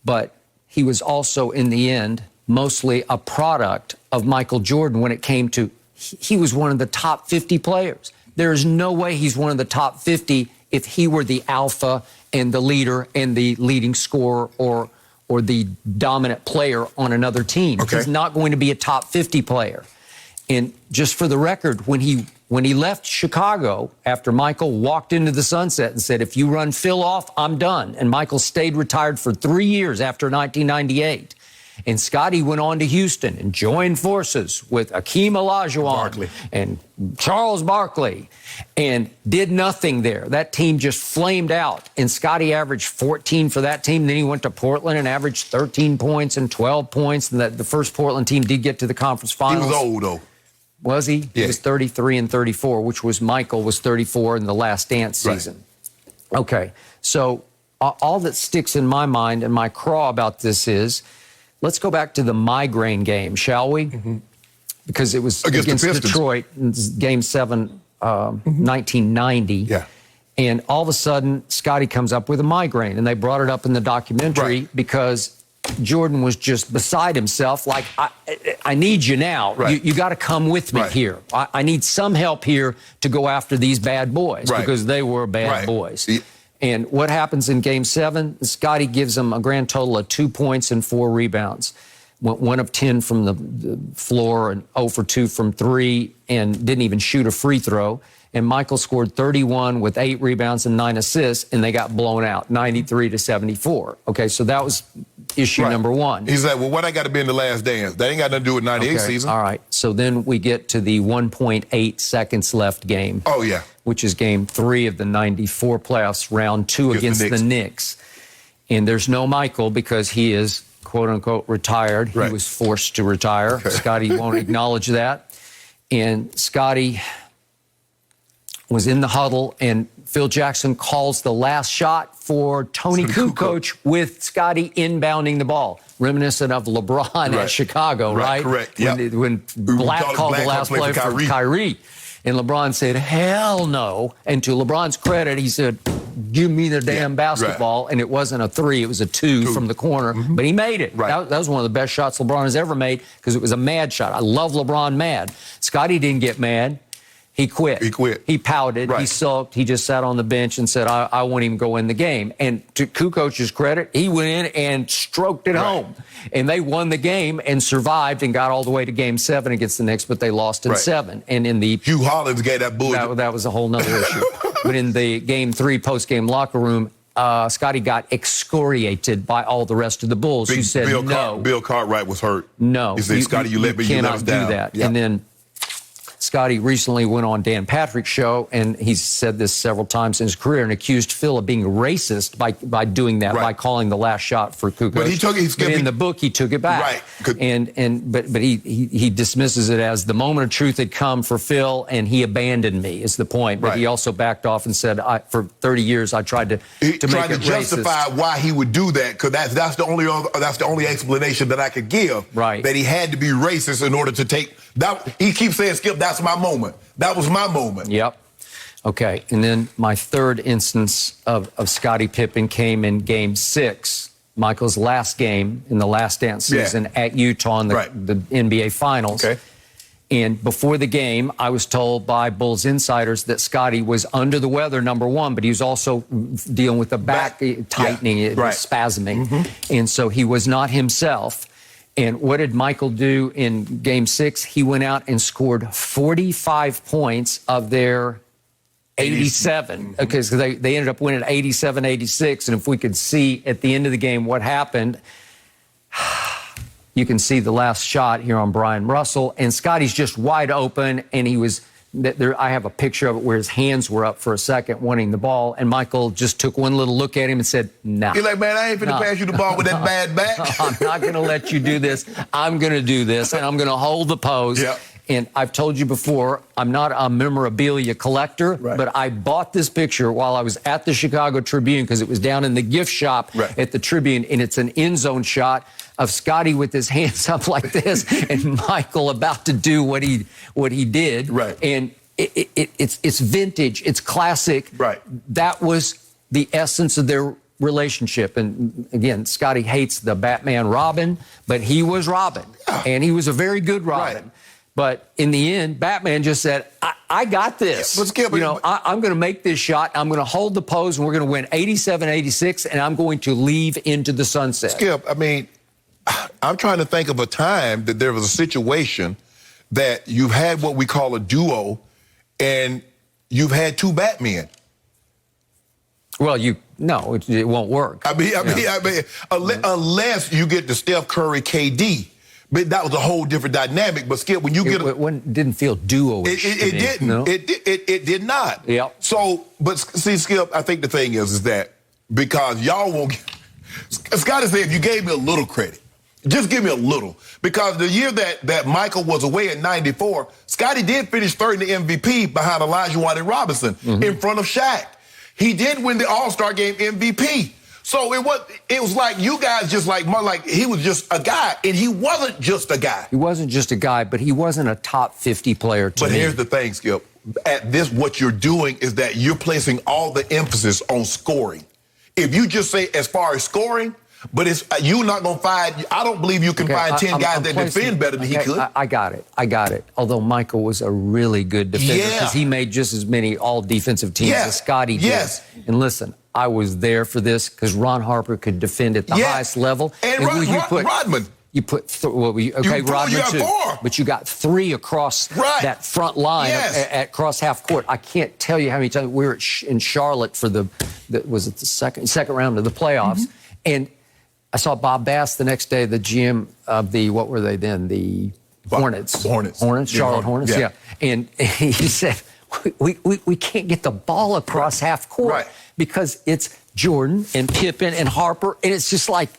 But he was also, in the end, mostly a product of Michael Jordan when it came to he was one of the top 50 players. There is no way he's one of the top 50 if he were the alpha and the leader and the leading scorer or the dominant player on another team. He's not going to be a top 50 player. And just for the record, when he left Chicago after Michael walked into the sunset and said, if you run Phil off, I'm done. And Michael stayed retired for 3 years after 1998. And Scottie went on to Houston and joined forces with Akeem Olajuwon and Charles Barkley and did nothing there. That team just flamed out. And Scottie averaged 14 for that team. Then he went to Portland and averaged 13 points and 12 points. And the first Portland team did get to the conference finals. He was old, though. Was he? Yeah. He was 33 and 34, which was Michael was 34 in the Last Dance season. Okay, so all that sticks in my mind and my craw about this is, let's go back to the migraine game, shall we? Because it was against Detroit, Game 7, 1990. Yeah. And all of a sudden, Scottie comes up with a migraine. And they brought it up in the documentary because Jordan was just beside himself. Like, I need you now. You got to come with me here. I need some help here to go after these bad boys because they were bad boys. And what happens in Game 7? Scottie gives them a grand total of 2 points and 4 rebounds. Went 1 of 10 from the floor and 0 for 2 from 3 and didn't even shoot a free throw. And Michael scored 31 with 8 rebounds and 9 assists, and they got blown out, 93-74. Okay, so that was issue number 1. He's like, well, what I got to be in the Last Dance? That ain't got nothing to do with 98 season. All right, so then we get to the 1.8 seconds left game. Oh, yeah. Which is Game 3 of the 94 playoffs, round 2 against the Knicks. And there's no Michael because he is, quote-unquote, retired. He was forced to retire. Scottie won't acknowledge that. And Scottie was in the huddle, and Phil Jackson calls the last shot for Tony Kukoc with Scottie inbounding the ball, reminiscent of LeBron at Chicago, right? Correct. When Black called the last play for Kyrie. And LeBron said, hell no. And to LeBron's credit, he said, give me the damn basketball. And it wasn't a 3, it was a 2 from the corner. But he made it. That was one of the best shots LeBron has ever made because it was a mad shot. I love LeBron mad. Scottie didn't get mad. He quit. He pouted. He sulked. He just sat on the bench and said, I won't even go in the game. And to Kukoc's credit, he went in and stroked it home. And they won the game and survived and got all the way to Game 7 against the Knicks, but they lost in 7. And in the Hugh Hollins gave that bullshit. That was a whole nother issue. But in the Game 3 post-game locker room, Scottie got excoriated by all the rest of the Bulls who said no. Bill Cartwright was hurt. No. He said, Scottie, you let us down. Do that. And then Scotty recently went on Dan Patrick's show, and he's said this several times in his career, and accused Phil of being racist by doing that, by calling the last shot for Kukoc. But he took it. But in the book, he took it back. Right. But he dismisses it as the moment of truth had come for Phil, and he abandoned me, is the point. But he also backed off and said, for 30 years, I tried to make it justify racist. why he would do that, because that's the only explanation that I could give. Right. That he had to be racist in order to take that. He keeps saying, Skip, that's my moment. That was my moment. Yep. Okay. And then my third instance of Scottie Pippen came in Game 6, Michael's last game in the Last Dance season at Utah in the NBA Finals. Okay. And before the game, I was told by Bulls insiders that Scottie was under the weather, number one, but he was also dealing with the back tightening, spasming. And so he was not himself. And what did Michael do in Game 6? He went out and scored 45 points of their 87, because they ended up winning 87-86. And if we could see at the end of the game what happened, you can see the last shot here on Brian Russell, and Scottie's just wide open, and he was there. I have a picture of it where his hands were up for a second wanting the ball, and Michael just took one little look at him and said, "Nah." He's like, "Man, I ain't finna pass you the ball with that bad back. I'm not going to let you do this. I'm going to do this, and I'm going to hold the pose." Yep. And I've told you before, I'm not a memorabilia collector, but I bought this picture while I was at the Chicago Tribune, because it was down in the gift shop at the Tribune, and it's an end zone shot of Scottie with his hands up like this, and Michael about to do what he did. Right. And it's vintage, it's classic. Right. That was the essence of their relationship. And again, Scottie hates the Batman Robin, but he was Robin, and he was a very good Robin. Right. But in the end, Batman just said, I got this. Let's give it. I'm going to make this shot. I'm going to hold the pose, and we're going to win 87-86, and I'm going to leave into the sunset. Skip, I mean, I'm trying to think of a time that there was a situation that you've had what we call a duo, and you've had two Batmen. Well, no, it won't work. I mean, unless you get the Steph Curry KD. But that was a whole different dynamic. But Skip, when you get it didn't feel duo-ish. It didn't. No? It did not. Yep. So, but see, Skip, I think the thing is that because y'all won't. Scottie said, if you gave me a little credit, just give me a little, because the year that Michael was away in '94, Scottie did finish third in the MVP behind Elijah and Robinson in front of Shaq. He did win the All-Star Game MVP. So it was like you guys just like he was just a guy, and he wasn't just a guy. He wasn't just a guy, but he wasn't a top 50 player to me. But here's the thing, Skip. At this, what you're doing is that you're placing all the emphasis on scoring. If you just say as far as scoring, but you're not going to find, I don't believe you can find 10 guys that defend better than he could. I got it. Although Michael was a really good defender, because he made just as many all-defensive teams as Scottie did. Yes. And listen, I was there for this because Ron Harper could defend at the highest level. And Rodman. You put Rodman too, 4. but you got 3 across that front line at cross half court. I can't tell you how many times we were in Charlotte for the second round of the playoffs, and I saw Bob Bass the next day, the GM of the, what were they then? The Hornets. Charlotte Hornets. Yeah. And he said, we can't get the ball across half court because it's Jordan and Pippen and Harper, and it's just like,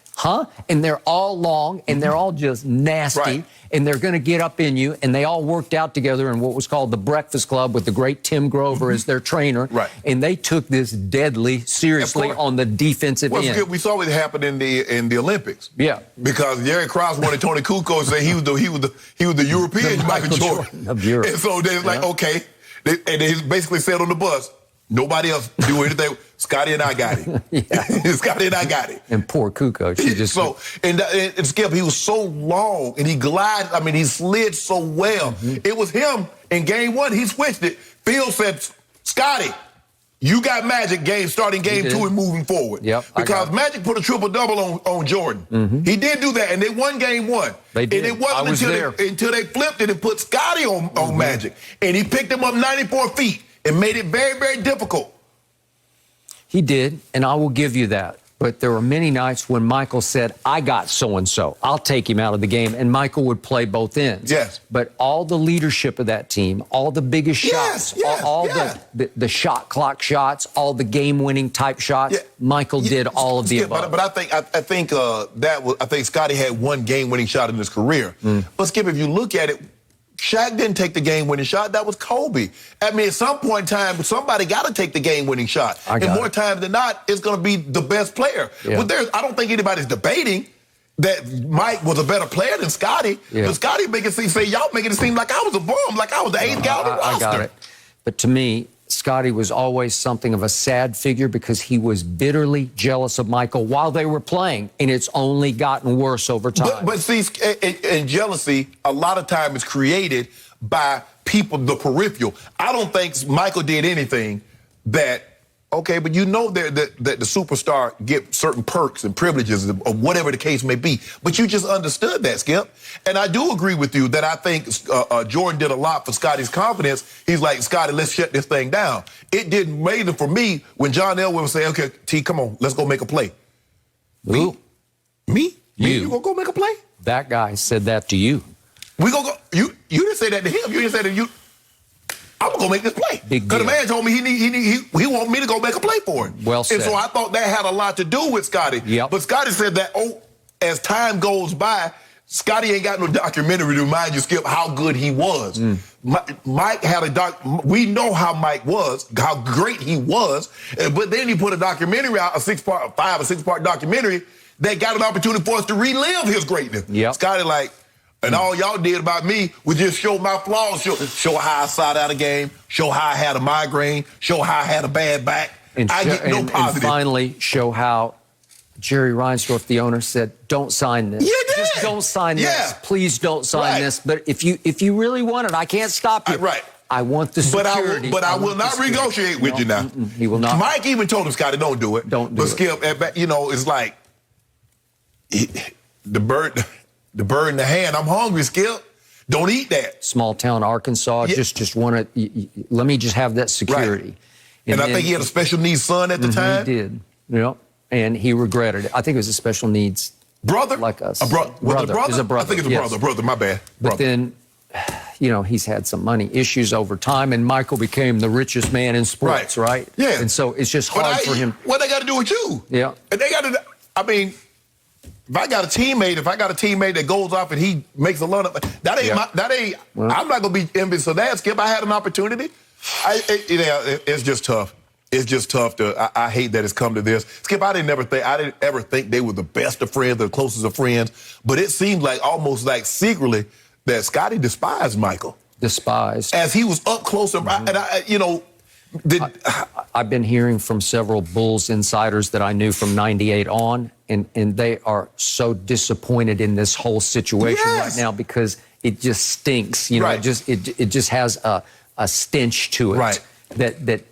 and they're all long, and they're all just nasty, and they're going to get up in you, and they all worked out together in what was called the Breakfast Club with the great Tim Grover as their trainer, and they took this deadly seriously on the defensive end. We saw it happen in the Olympics. Yeah, because Jerry Krause wanted Tony Kukoc to say he was the European Michael Jordan of Europe, and so they're like, okay, and they basically said on the bus, nobody else do anything. Scottie and I got it. Scottie and I got it. And poor Kukoc. And Skip, he was so long, and he slid so well. It was him in game 1. He switched it. Phil said, Scottie, you got Magic starting game 2 and moving forward. Because Magic put a triple-double on Jordan. He did do that, and they won game 1. They did. And it wasn't until they flipped it and put Scottie on Magic. And he picked him up 94 feet and made it very, very difficult. He did, and I will give you that. But there were many nights when Michael said, I got so-and-so. I'll take him out of the game. And Michael would play both ends. Yes. But all the leadership of that team, all the biggest shots, all the shot clock shots, all the game-winning type shots, Michael did all of the above. But I think Scotty had one game-winning shot in his career. But Skip, if you look at it, Shaq didn't take the game-winning shot. That was Kobe. I mean, at some point in time, somebody got to take the game-winning shot. And more times than not, it's going to be the best player. Yeah. But I don't think anybody's debating that Mike was a better player than Scotty. Yeah. But Scotty y'all making it seem like I was a bum, like I was the eighth guy on the roster. I got it. But to me, Scotty was always something of a sad figure because he was bitterly jealous of Michael while they were playing, and it's only gotten worse over time. But see, and jealousy a lot of time is created by people, the peripheral. I don't think Michael did anything that. Okay, but you know that the superstar get certain perks and privileges or whatever the case may be. But you just understood that, Skip. And I do agree with you that I think Jordan did a lot for Scotty's confidence. He's like, Scotty, let's shut this thing down. It didn't matter for me when John Elway would say, okay, T, come on, let's go make a play. Who? Me? You gonna go make a play? That guy said that to you. We gonna go. You didn't say that to him. You didn't say that to you. I'm gonna go make this play. Because the man told me he want me to go make a play for him. Well said. And so I thought that had a lot to do with Scotty. Yep. But Scotty said that, as time goes by, Scotty ain't got no documentary to remind you, Skip, how good he was. Mike had we know how Mike was, how great he was, but then he put a documentary out, a 5 or 6 part documentary that got an opportunity for us to relive his greatness. Yep. Scotty and all y'all did about me was just show my flaws, show how I sat out a game, show how I had a migraine, show how I had a bad back. And positive. And finally show how Jerry Reinsdorf, the owner, said, don't sign this. You did. Just don't sign this. Please don't sign this. But if you really want it, I can't stop you. I want the security. But I will not negotiate with you now. He will not. Mike even told him, Scotty, don't do it. Don't do it. But Skip, it's like the bird in the hand. I'm hungry, Skip. Don't eat that. Small town Arkansas, just want to, let me just have that security. And I think he had a special needs son at the time. He did, and he regretted it. I think it was a special needs brother? Like us. Brother? It was a brother. I think it's a brother, my bad. But then, he's had some money issues over time, and Michael became the richest man in sports, right? Yeah. And so it's just hard for him. What they got to do with you? Yeah. And they got to, if I got a teammate that goes off and he makes a lot of I'm not gonna be envious of that, Skip. I had an opportunity. It's just tough. It's just tough I hate that it's come to this. Skip, I didn't ever think they were the best of friends, the closest of friends, but it seemed like almost like secretly that Scotty despised Michael. Despised. As he was up close and I've been hearing from several Bulls insiders that I knew from '98 on, and they are so disappointed in this whole situation right now because it just stinks. It just has a stench to it. Right. That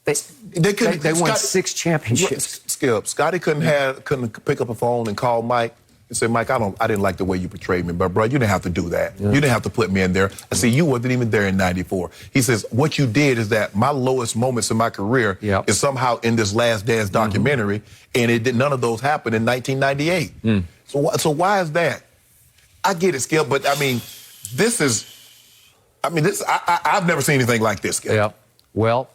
they won 6 championships. Skip, Scotty couldn't pick up a phone and call Mike and say, Mike, I didn't like the way you portrayed me, but bro, you didn't have to do that. You didn't have to put me in there. I see you wasn't even there in '94. He says, what you did is that my lowest moments in my career is somehow in this Last Dance documentary, and none of those happened in 1998. So why is that? I get it, Skip, but I've never seen anything like this, Skip. Yeah. Well,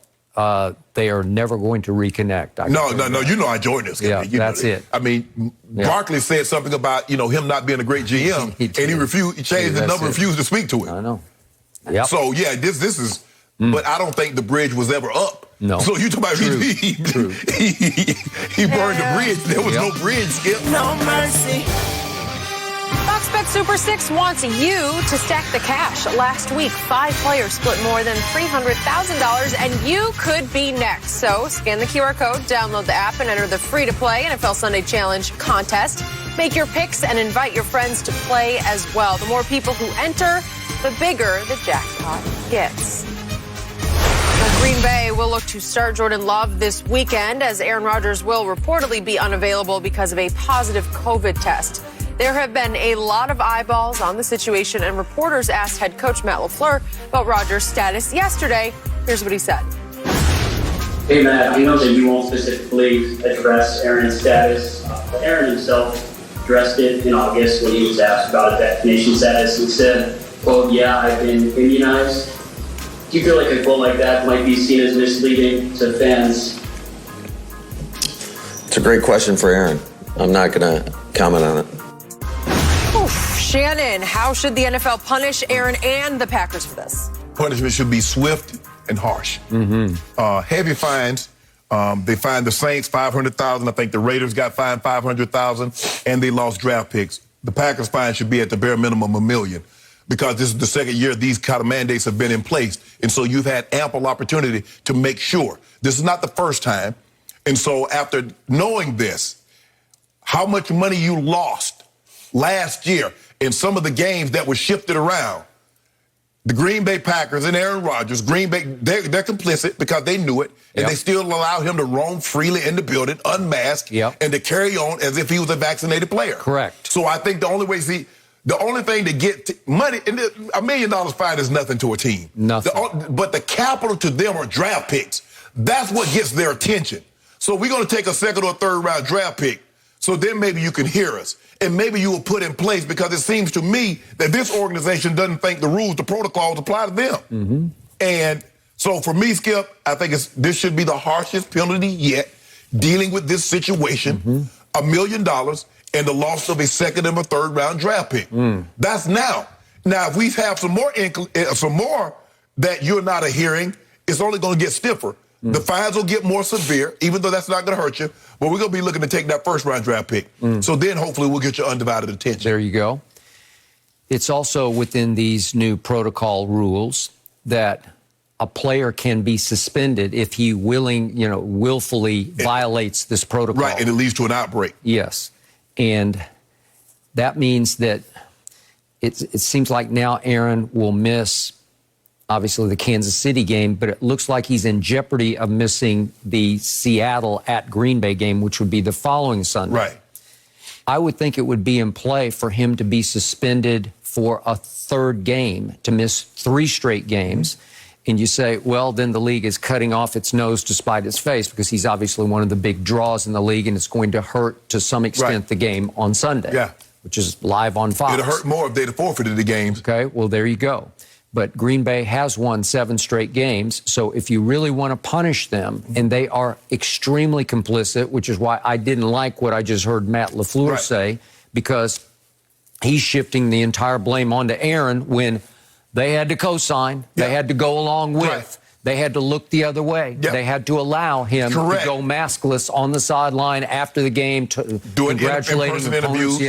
they are never going to reconnect. No. You know I enjoyed this. Yeah, that's it. Barkley said something about him not being a great GM, and he refused. He changed the number, refused to speak to him. I know. Yep. So this is. But I don't think the bridge was ever up. No. So you talk about he burned the bridge. There was no bridge, Skip. No mercy. Fox Bet Super 6 wants you to stack the cash. Last week, 5 players split more than $300,000, and you could be next. So scan the QR code, download the app, and enter the free-to-play NFL Sunday Challenge contest. Make your picks and invite your friends to play as well. The more people who enter, the bigger the jackpot gets. Green Bay will look to start Jordan Love this weekend, as Aaron Rodgers will reportedly be unavailable because of a positive COVID test. There have been a lot of eyeballs on the situation, and reporters asked head coach Matt LaFleur about Rodgers' status yesterday. Here's what he said. Hey, Matt, I know that you won't specifically address Aaron's status, but Aaron himself addressed it in August when he was asked about a vaccination status. He said, quote, "Yeah, I've been immunized." Do you feel like a quote like that might be seen as misleading to fans? It's a great question for Aaron. I'm not going to comment on it. Oof. Shannon, how should the NFL punish Aaron and the Packers for this? Punishment should be swift and harsh. Heavy fines. They fined the Saints $500,000. I think the Raiders got fined $500,000, and they lost draft picks. The Packers fine should be at the bare minimum $1 million, because this is the second year these kind of mandates have been in place, and so you've had ample opportunity to make sure. This is not the first time, and so after knowing this, how much money you lost last year in some of the games that were shifted around. The Green Bay Packers and Aaron Rodgers, Green Bay, they're complicit because they knew it, and they still allowed him to roam freely in the building, unmasked, and to carry on as if he was a vaccinated player. Correct. So I think the only thing to get money, and $1 million fine is nothing to a team. Nothing. But the capital to them are draft picks. That's what gets their attention. So we're going to take a second or third round draft pick. So then maybe you can hear us. And maybe you will put in place, because it seems to me that this organization doesn't think the rules, the protocols apply to them. And so for me, Skip, I think this should be the harshest penalty yet, dealing with this situation. $1 million and the loss of a second and a third round draft pick. That's now. Now, if we have some more that you're not hearing, it's only going to get stiffer. The fines will get more severe, even though that's not going to hurt you. But we're going to be looking to take that first round draft pick. So then hopefully we'll get your undivided attention. There you go. It's also within these new protocol rules that a player can be suspended if he willfully violates this protocol. Right, and it leads to an outbreak. Yes. And that means that it seems like now Aaron will miss, obviously, the Kansas City game, but it looks like he's in jeopardy of missing the Seattle at Green Bay game, which would be the following Sunday. Right. I would think it would be in play for him to be suspended for a third game, to miss 3 straight games. And you say, well, then the league is cutting off its nose to spite its face, because he's obviously one of the big draws in the league, and it's going to hurt to some extent the game on Sunday, which is live on Fox. It'll hurt more if they'd have forfeited the games. Okay, well, there you go. But Green Bay has won 7 straight games. So if you really want to punish them, and they are extremely complicit, which is why I didn't like what I just heard Matt LaFleur say, because he's shifting the entire blame onto Aaron when they had to co-sign, they had to go along with, they had to look the other way. They had to allow him to go maskless on the sideline after the game, congratulating opponents.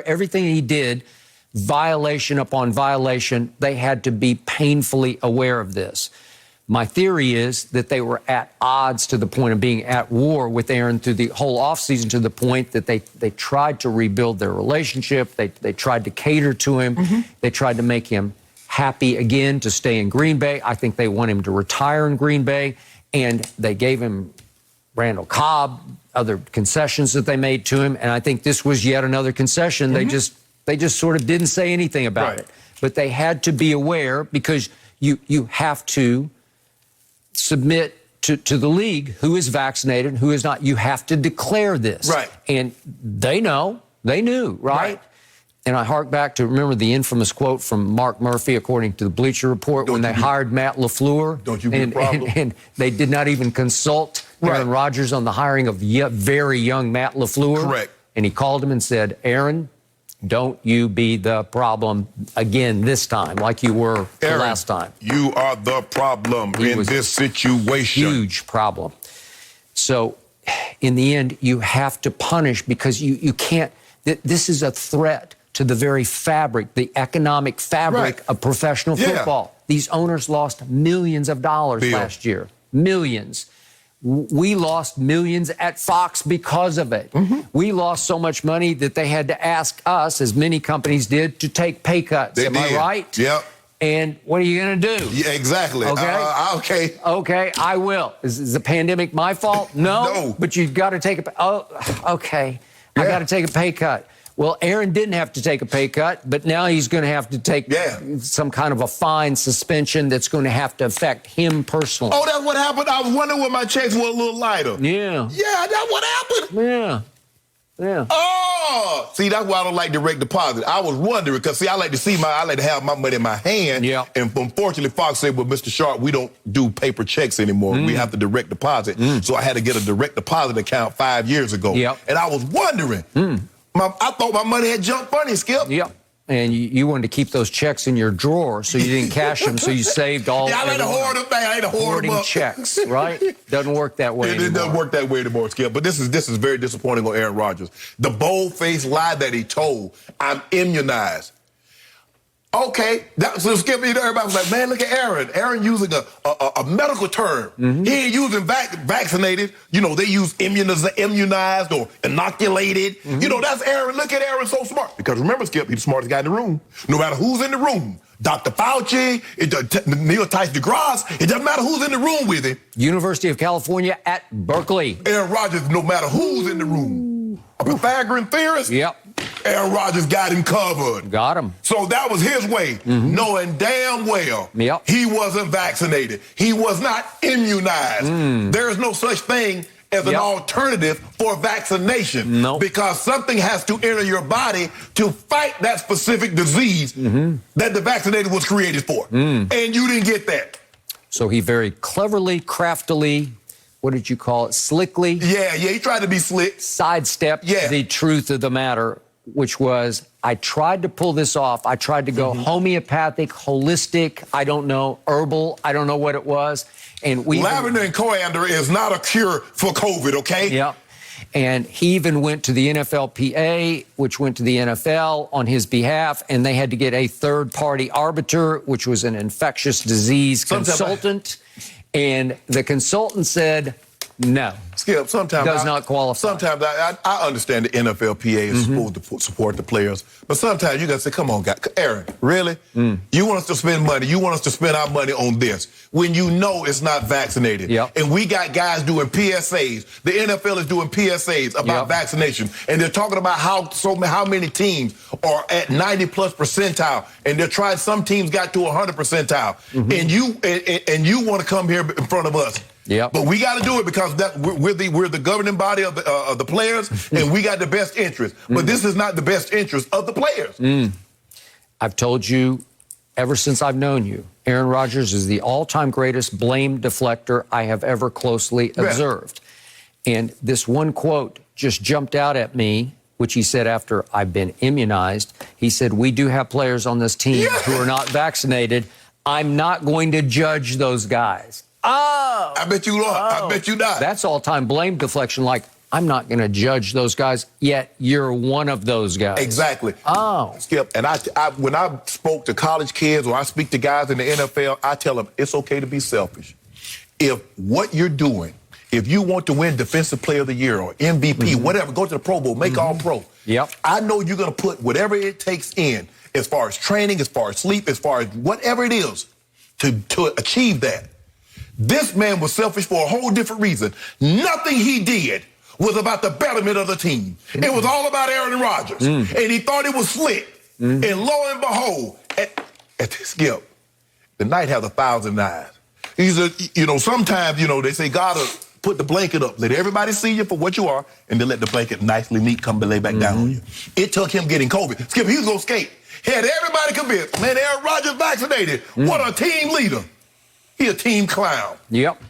Everything he did, violation upon violation, they had to be painfully aware of this. My theory is that they were at odds to the point of being at war with Aaron through the whole offseason, to the point that they tried to rebuild their relationship. They tried to cater to him. They tried to make him happy again to stay in Green Bay. I think they want him to retire in Green Bay, and they gave him Randall Cobb, other concessions that they made to him, and I think this was yet another concession. They just sort of didn't say anything about it. But they had to be aware, because you have to submit to the league who is vaccinated, who is not. You have to declare this. And they knew, right? And I hark back to, remember the infamous quote from Mark Murphy, according to the Bleacher Report, when they hired Matt LaFleur. And they did not even consult Aaron Rodgers on the hiring of very young Matt LaFleur. And he called him and said, Aaron, don't you be the problem again this time, like you were the last time. You are the problem in this situation. Huge problem. So in the end, you have to punish, because you can't, this is a threat to the very fabric, the economic fabric of professional football. These owners lost millions of dollars last year. Millions. We lost millions at Fox because of it. We lost so much money that they had to ask us, as many companies did, to take pay cuts. Am I right? Yep. And what are you going to do? Yeah, exactly. Okay. Okay, I will. Is the pandemic my fault? No. But you've got to take I got to take a pay cut. Well, Aaron didn't have to take a pay cut, but now he's going to have to take some kind of a fine suspension that's going to have to affect him personally. Oh, that's what happened? I was wondering when my checks were a little lighter. Yeah. Yeah, that's what happened. Yeah. Yeah. Oh, see, that's why I don't like direct deposit. I was wondering, because, see, I like to have my money in my hand. Yeah. And unfortunately, Fox said, well, Mr. Sharpe, we don't do paper checks anymore. We have to direct deposit. So I had to get a direct deposit account 5 years ago. Yep. And I was wondering, I thought my money had jumped funny, Skip. Yep. And you wanted to keep those checks in your drawer so you didn't cash them, so you saved all. Yeah, I like to hoard them back. I like to hoard them up. Checks, right? Doesn't work that way anymore. It doesn't work that way anymore, Skip. But this is very disappointing on Aaron Rodgers. The bold-faced lie that he told, I'm immunized. Okay, so Skip, everybody was like, man, look at Aaron. Aaron using a medical term. He ain't using vaccinated. You know, they use immunized or inoculated. You know, that's Aaron. Look at Aaron, so smart. Because remember, Skip, he's the smartest guy in the room. No matter who's in the room. Dr. Fauci, Neil Tyson DeGrasse, it doesn't matter who's in the room with him. University of California at Berkeley. Aaron Rodgers, no matter who's in the room. A Pythagorean theorist? Yep. Aaron Rodgers got him covered. Got him. So that was his way, knowing damn well he wasn't vaccinated. He was not immunized. There is no such thing as an alternative for vaccination. Nope. Because something has to enter your body to fight that specific disease that the vaccinated was created for. And you didn't get that. So he very cleverly, craftily, what did you call it, slickly? Yeah, he tried to be slick. Sidestepped the truth of the matter, which was, I tried to pull this off. I tried to go homeopathic, holistic, I don't know, herbal, I don't know what it was. And lavender and coriander is not a cure for COVID, okay? Yeah. And he even went to the NFLPA, which went to the NFL on his behalf, and they had to get a third-party arbiter, which was an infectious disease consultant. And the consultant said, no. Skip, sometimes does not qualify. Sometimes I understand the NFLPA is supposed to support the players, but sometimes you got to say, come on, guys. Aaron, really? You want us to spend money? You want us to spend our money on this when you know it's not vaccinated? And we got guys doing PSAs. The NFL is doing PSAs about vaccination, and they're talking about how many teams are at 90+ percentile, and they're trying. Some teams got to 100 percentile, and you want to come here in front of us. But we got to do it because we're the governing body of the players, and we got the best interest. But this is not the best interest of the players. I've told you ever since I've known you, Aaron Rodgers is the all-time greatest blame deflector I have ever closely observed. And this one quote just jumped out at me, which he said after I've been immunized. He said, we do have players on this team who are not vaccinated. I'm not going to judge those guys. Oh, I bet you are. I bet you not. That's all-time blame deflection. Like, I'm not going to judge those guys, yet you're one of those guys. Exactly. Oh. Skip, and when I spoke to college kids or I speak to guys in the NFL, I tell them it's okay to be selfish. If what you're doing, if you want to win Defensive Player of the Year or MVP, whatever, go to the Pro Bowl, make all pro. I know you're going to put whatever it takes in as far as training, as far as sleep, as far as whatever it is to achieve that. This man was selfish for a whole different reason. Nothing he did was about the betterment of the team. It was all about Aaron Rodgers. And he thought it was slick. And lo and behold, at this Skip, the night has 1,000 eyes. Sometimes, they say God will put the blanket up, let everybody see you for what you are, and then let the blanket nicely neat come lay back down on you. It took him getting COVID. Skip, he was going to skate. He had everybody convinced, man, Aaron Rodgers vaccinated. What a team leader. He a team clown.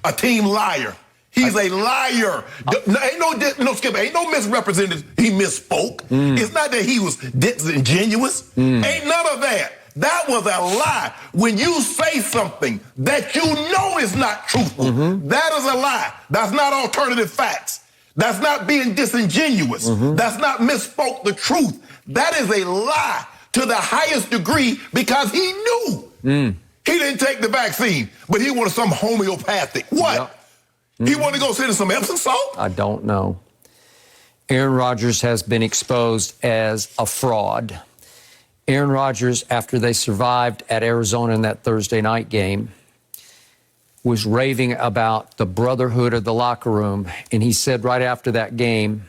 A team liar. He's a liar. Skip, ain't no misrepresented. He misspoke. It's not that he was disingenuous. Ain't none of that. That was a lie. When you say something that you know is not truthful, that is a lie. That's not alternative facts. That's not being disingenuous. That's not misspoke the truth. That is a lie to the highest degree because he knew. He didn't take the vaccine, but he wanted some homeopathic. What? He wanted to go sit in some Epsom salt? I don't know. Aaron Rodgers has been exposed as a fraud. Aaron Rodgers, after they survived at Arizona in that Thursday night game, was raving about the brotherhood of the locker room. And he said right after that game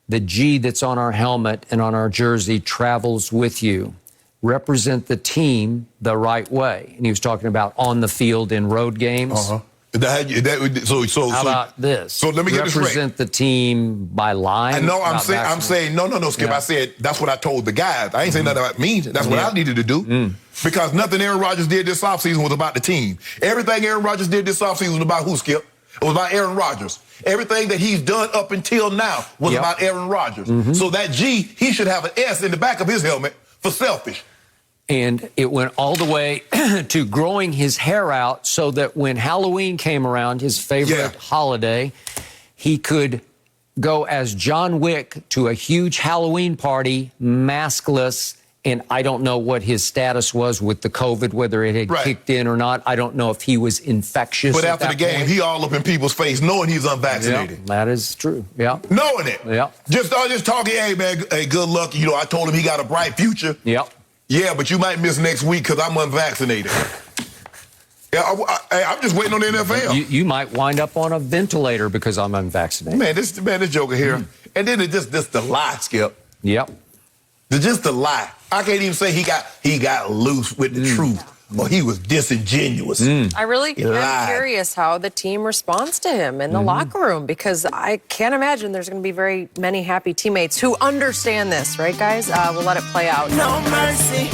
The G that's on our helmet and on our jersey travels with you. Represent the team the right way. And he was talking about on the field in road games. Uh-huh. How about this? So let me get this straight. Represent the team by lying. No, I'm saying, no, Skip. Yeah. I said that's what I told the guys. I ain't saying nothing about me. That's what I needed to do. Because nothing Aaron Rodgers did this offseason was about the team. Everything Aaron Rodgers did this offseason was about who, Skip? It was about Aaron Rodgers. Everything that he's done up until now was about Aaron Rodgers. So that G, he should have an S in the back of his helmet for selfish. And it went all the way to growing his hair out so that when Halloween came around, his favorite holiday, he could go as John Wick to a huge Halloween party, maskless. And I don't know what his status was with the COVID, whether it had kicked in or not. I don't know if he was infectious. But after the game, he all up in people's face knowing he's unvaccinated. Yeah, that is true. Yeah. Knowing it. Yeah. Just talking, hey, man, hey, good luck. You know, I told him he got a bright future. Yep. Yeah, but you might miss next week because I'm unvaccinated. Yeah, I'm just waiting on the NFL. You might wind up on a ventilator because I'm unvaccinated. Man, this joker here. And then it's just the lie, Skip. Yep. Just the lie. I can't even say he got loose with the truth or he was disingenuous. I really am curious how the team responds to him in the locker room, because I can't imagine there's going to be very many happy teammates who understand this, right, guys? We'll let it play out. No mercy.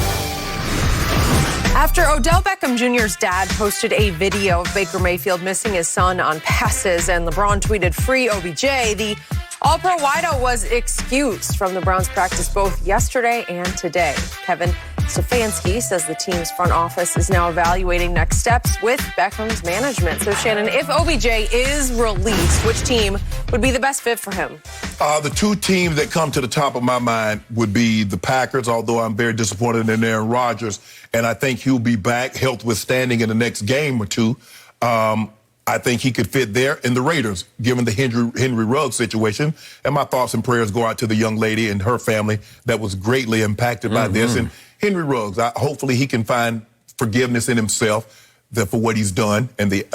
After Odell Beckham Jr.'s dad posted a video of Baker Mayfield missing his son on passes and LeBron tweeted free OBJ, the All-Pro wideout was excused from the Browns practice both yesterday and today. Kevin Stefanski says the team's front office is now evaluating next steps with Beckham's management. So, Shannon, if OBJ is released, which team would be the best fit for him? The two teams that come to the top of my mind would be the Packers, although I'm very disappointed in Aaron Rodgers, and I think he'll be back, health withstanding, in the next game or two. I think he could fit there. In the Raiders, given the Henry Ruggs situation. And my thoughts and prayers go out to the young lady and her family that was greatly impacted by this. And Henry Ruggs, hopefully he can find forgiveness in himself for what he's done and the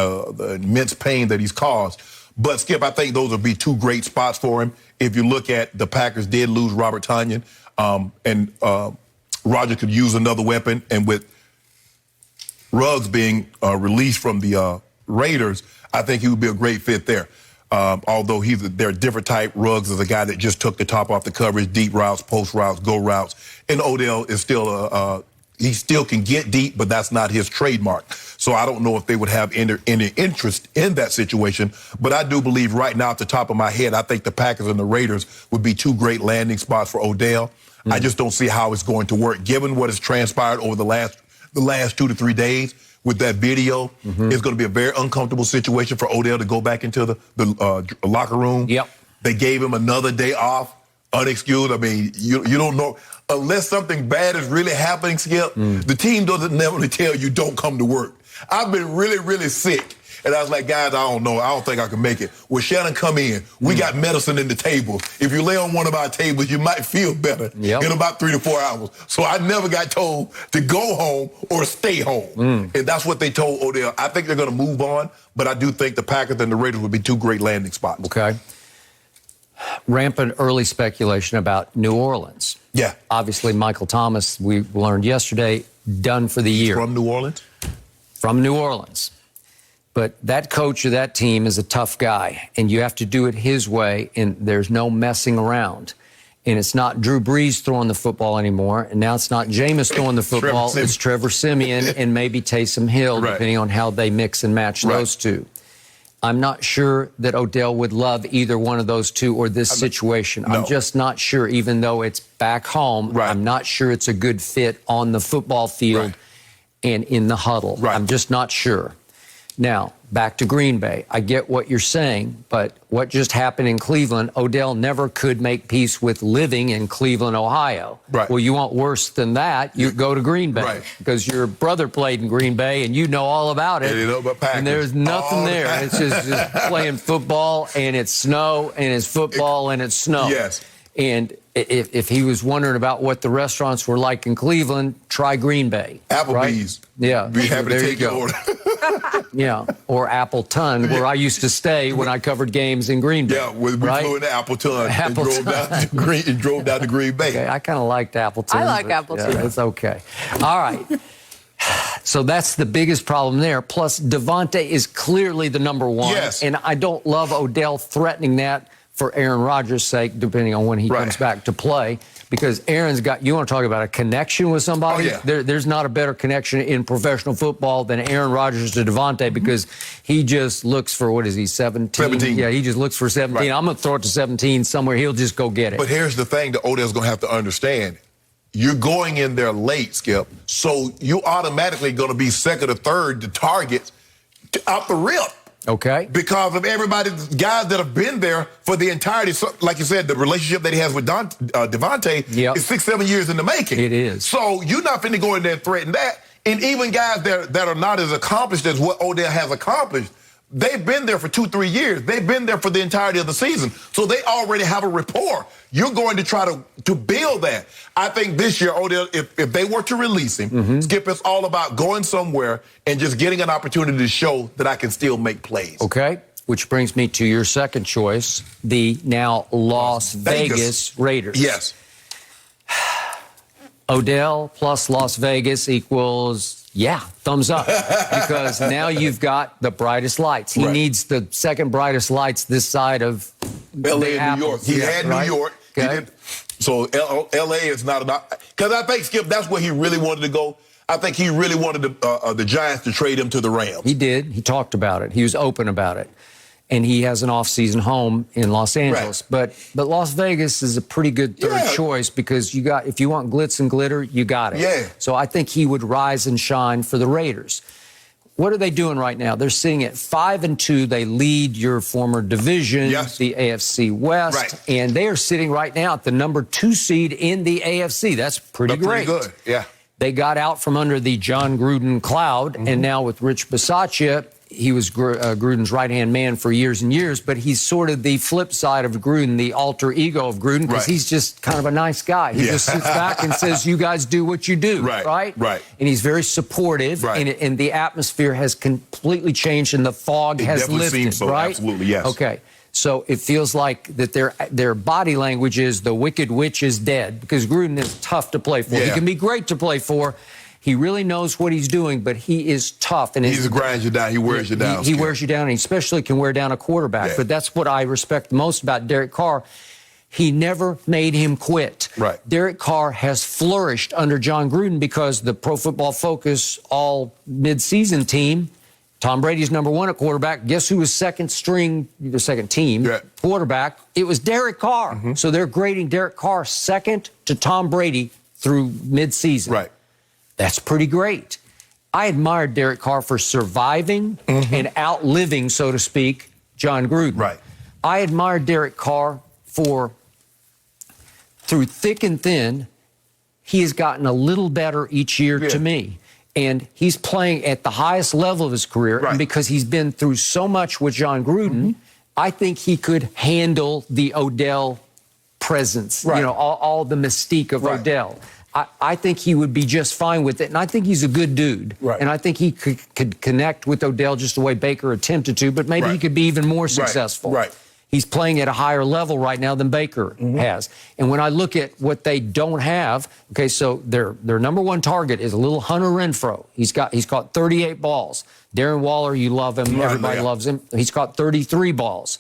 immense pain that he's caused. But, Skip, I think those would be two great spots for him. If you look at the Packers did lose Robert Tonyan, and Rodgers could use another weapon. And with Ruggs being released from the Raiders, I think he would be a great fit there. Although they're a different type. Ruggs is a guy that just took the top off the coverage, deep routes, post routes, go routes. And Odell is still he still can get deep, but that's not his trademark. So I don't know if they would have any interest in that situation. But I do believe right now, at the top of my head, I think the Packers and the Raiders would be two great landing spots for Odell. I just don't see how it's going to work, given what has transpired over the last 2 to 3 days. With that video, it's going to be a very uncomfortable situation for Odell to go back into the locker room. Yep. They gave him another day off, unexcused. I mean, you don't know. Unless something bad is really happening, Skip, the team doesn't never tell you don't come to work. I've been really, really sick. And I was like, guys, I don't know. I don't think I can make it. When Shannon come in, we got medicine in the tables. If you lay on one of our tables, you might feel better in about 3 to 4 hours. So I never got told to go home or stay home. And that's what they told Odell. I think they're going to move on, but I do think the Packers and the Raiders would be two great landing spots. Okay. Rampant early speculation about New Orleans. Yeah. Obviously, Michael Thomas, we learned yesterday, done for the year. From New Orleans? From New Orleans. But that coach of that team is a tough guy, and you have to do it his way, and there's no messing around. And it's not Drew Brees throwing the football anymore, and now it's not Jameis throwing the football. It's Trevor Siemian and maybe Taysom Hill, depending on how they mix and match those two. I'm not sure that Odell would love either one of those two or this situation. I'm just not sure, even though it's back home. I'm not sure it's a good fit on the football field and in the huddle. I'm just not sure. Now, back to Green Bay. I get what you're saying, but what just happened in Cleveland, Odell never could make peace with living in Cleveland, Ohio. Well, you want worse than that, you go to Green Bay because your brother played in Green Bay and you know all about it. And there's nothing there. It's just playing football, and it's snow, and it's football, and it's snow. And If he was wondering about what the restaurants were like in Cleveland, try Green Bay. Applebee's. Right? Yeah. Be happy to take your order. Yeah. Or Appleton, where I used to stay when I covered games in Green Bay. Yeah, we flew into Appleton and drove down to Green Bay. Okay, I kind of liked Appleton. I like Appleton. Yeah, it's okay. All right. So that's the biggest problem there. Plus, Devontae is clearly the number one. Yes. And I don't love Odell threatening that for Aaron Rodgers' sake, depending on when he comes back to play. Because Aaron's got, you want to talk about a connection with somebody? Oh, yeah. There's not a better connection in professional football than Aaron Rodgers to Devontae, because he just looks for, what is he, 17? 17. Yeah, he just looks for 17. Right. I'm going to throw it to 17 somewhere. He'll just go get it. But here's the thing that Odell's going to have to understand. You're going in there late, Skip, so you automatically going to be second or third to targets out the rip. Okay. Because of everybody, guys that have been there for the entirety. So, like you said, the relationship that he has with Devontae is 6-7 years in the making. It is. So you're not finna go in there and threaten that. And even guys that are not as accomplished as what Odell has accomplished, they've been there for 2-3 years. They've been there for the entirety of the season. So they already have a rapport. You're going to try to build that. I think this year, Odell, if they were to release him, Skip, it's all about going somewhere and just getting an opportunity to show that I can still make plays. Okay, which brings me to your second choice, the now Las Vegas Raiders. Yes. Odell plus Las Vegas equals, thumbs up. Because now you've got the brightest lights. He needs the second brightest lights this side of L.A. and New York. He had New York. Okay. So L.A. is not about... Because I think, Skip, that's where he really wanted to go. I think he really wanted the Giants to trade him to the Rams. He did. He talked about it. He was open about it. And he has an off-season home in Los Angeles. But Las Vegas is a pretty good third choice, because if you want glitz and glitter, you got it. Yeah. So I think he would rise and shine for the Raiders. What are they doing right now? They're sitting at 5-2. They lead your former division, the AFC West. Right. And they are sitting right now at the number 2 seed in the AFC. That's pretty great. Pretty good, yeah. They got out from under the John Gruden cloud, and now with Rich Bisaccia, he was Gruden's right-hand man for years and years, but he's sort of the flip side of Gruden, the alter ego of Gruden, because he's just kind of a nice guy. He just sits back and says, you guys do what you do, right? And he's very supportive, and the atmosphere has completely changed, and the fog has lifted, seems so, absolutely, yes. Okay. So it feels like that their body language is the wicked witch is dead, because Gruden is tough to play for. He can be great to play for. He really knows what he's doing, but he is tough. And he grinds you down. He wears you down. He wears you down, and he especially can wear down a quarterback. But that's what I respect most about Derek Carr. He never made him quit. Derek Carr has flourished under John Gruden because the Pro Football Focus all midseason team, Tom Brady's number 1 at quarterback. Guess who was second team quarterback? It was Derek Carr. So they're grading Derek Carr second to Tom Brady through midseason. That's pretty great. I admired Derek Carr for surviving and outliving, so to speak, John Gruden. I admired Derek Carr for, through thick and thin, he has gotten a little better each year to me. And he's playing at the highest level of his career. And because he's been through so much with John Gruden, I think he could handle the Odell presence, all the mystique of Odell. I think he would be just fine with it, and I think he's a good dude. And I think he could connect with Odell just the way Baker attempted to, but maybe he could be even more successful. He's playing at a higher level right now than Baker has. And when I look at what they don't have, okay, so their number 1 target is a little Hunter Renfrow. He's caught 38 balls. Darren Waller, you love him. Everybody loves him. He's caught 33 balls.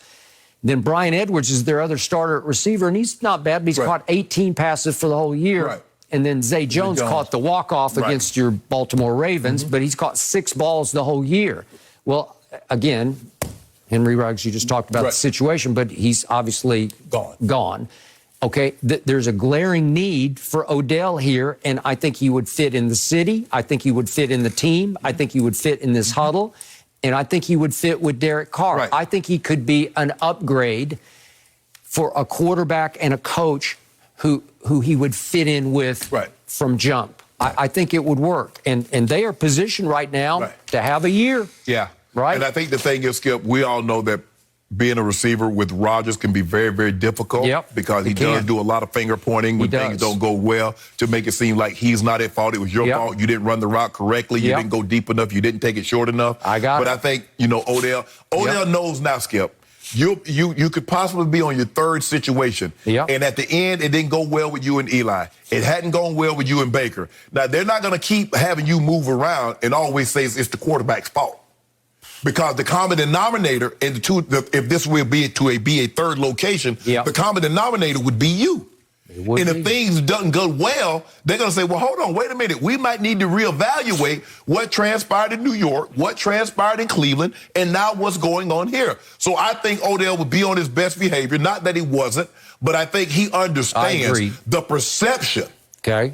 Then Brian Edwards is their other starter at receiver, and he's not bad, but he's caught 18 passes for the whole year. And then Zay Jones caught the walk-off against your Baltimore Ravens, but he's caught 6 balls the whole year. Well, again, Henry Ruggs, you just talked about the situation, but he's obviously gone. Okay, there's a glaring need for Odell here, and I think he would fit in the city. I think he would fit in the team. I think he would fit in this huddle, and I think he would fit with Derek Carr. I think he could be an upgrade for a quarterback and a coach who he would fit in with from jump. I think it would work. And they are positioned right now to have a year. And I think the thing is, Skip, we all know that being a receiver with Rodgers can be very, very difficult. Yep, because he does do a lot of finger pointing when things don't go well to make it seem like he's not at fault. It was your fault. You didn't run the route correctly. You didn't go deep enough. You didn't take it short enough. But I think, Odell knows now, Skip. You could possibly be on your third situation. And at the end, it didn't go well with you and Eli. It hadn't gone well with you and Baker. Now, they're not going to keep having you move around and always say it's the quarterback's fault. Because the common denominator, and if this will be a third location, the common denominator would be you. If things doesn't go well, they're going to say, well, hold on, wait a minute. We might need to reevaluate what transpired in New York, what transpired in Cleveland, and now what's going on here. So I think Odell would be on his best behavior. Not that he wasn't, but I think he understands the perception. Okay.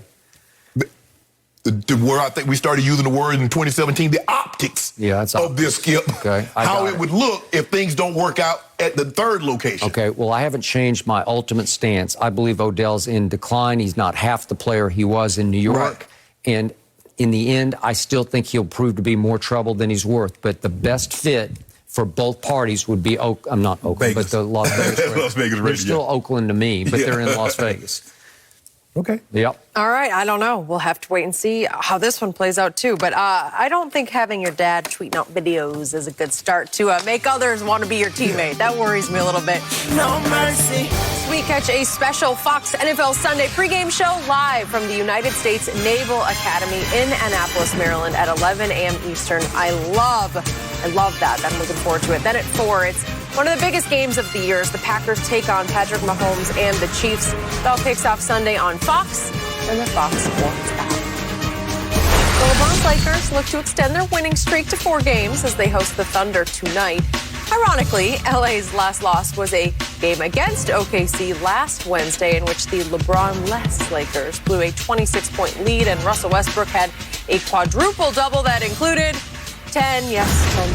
Where I think we started using the word in 2017, the optics of this, Skip. Okay, how it would look if things don't work out at the third location. Okay, well, I haven't changed my ultimate stance. I believe Odell's in decline. He's not half the player he was in New York. Right. And in the end, I still think he'll prove to be more trouble than he's worth. But the best fit for both parties would be not Oakland, but the Las Vegas. Las Vegas they're still Oakland to me, but they're in Las Vegas. Okay. Yep. All right. I don't know. We'll have to wait and see how this one plays out, too. But I don't think having your dad tweeting out videos is a good start to make others want to be your teammate. That worries me a little bit. No mercy. We catch a special Fox NFL Sunday pregame show live from the United States Naval Academy in Annapolis, Maryland at 11 a.m. Eastern. I love that. I'm looking forward to it. Then at 4, it's one of the biggest games of the year as the Packers take on Patrick Mahomes and the Chiefs. It all kicks off Sunday on Fox and the Fox Sports app. The LeBron Lakers look to extend their winning streak to 4 games as they host the Thunder tonight. Ironically, LA's last loss was a game against OKC last Wednesday in which the LeBron-less Lakers blew a 26-point lead, and Russell Westbrook had a quadruple-double that included 10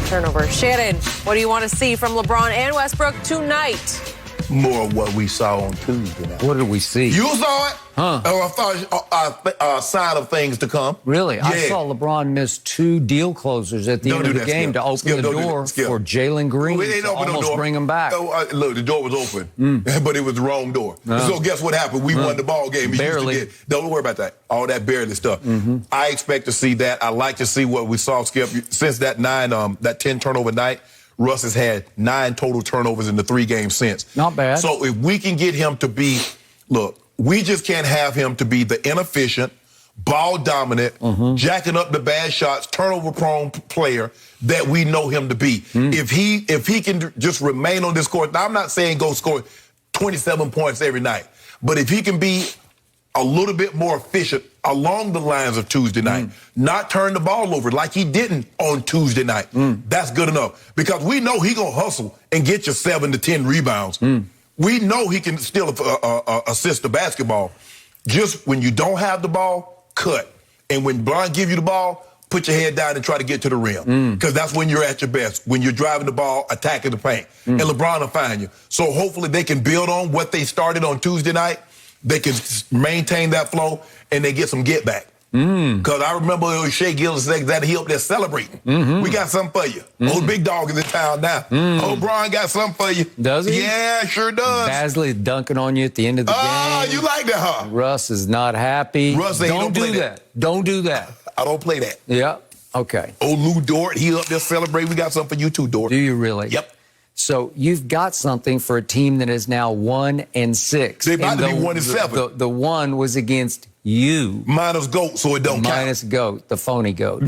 turnovers. Shannon, what do you want to see from LeBron and Westbrook tonight? More of what we saw on Tuesday night. What did we see? You saw it? Huh. I thought a sign of things to come. Really? Yeah. I saw LeBron miss 2 deal closers at the end of the game to open the door for Jalen Green to almost bring him back. Look, the door was open, but it was the wrong door. So guess what happened? We won the ball game. Barely. Don't worry about that. All that barely stuff. I expect to see that. I like to see what we saw, Skip. Since that 10 turnover night, Russ has had 9 total turnovers in the 3 games since. Not bad. So if we can get him to be, we just can't have him to be the inefficient, ball dominant, jacking up the bad shots, turnover prone player that we know him to be. If he can just remain on this court, now I'm not saying go score 27 points every night, but if he can be a little bit more efficient along the lines of Tuesday night, not turn the ball over like he didn't on Tuesday night, that's good enough. Because we know he gonna hustle and get you 7 to 10 rebounds. We know he can still assist the basketball. Just when you don't have the ball, cut. And when Brian give you the ball, put your head down and try to get to the rim. Because that's when you're at your best, when you're driving the ball, attacking the paint. And LeBron will find you. So hopefully they can build on what they started on Tuesday night. They can maintain that flow, and they get some get back. Because I remember Shea Gillis said that he up there celebrating. We got something for you. Old big dog is in town now. Brian got something for you. Does he? Yeah, sure does. Basley dunking on you at the end of the game. Oh, you like that, huh? Russ is not happy. Russ ain't don't do that. Don't do that. I don't play that. Yeah. Okay. Old Lou Dort, he up there celebrating. We got something for you too, Dort. Do you really? Yep. So you've got something for a team that is now 1-6. They about to be 1-7. The one was against you. Minus GOAT, so it don't count. Minus GOAT, the phony GOAT.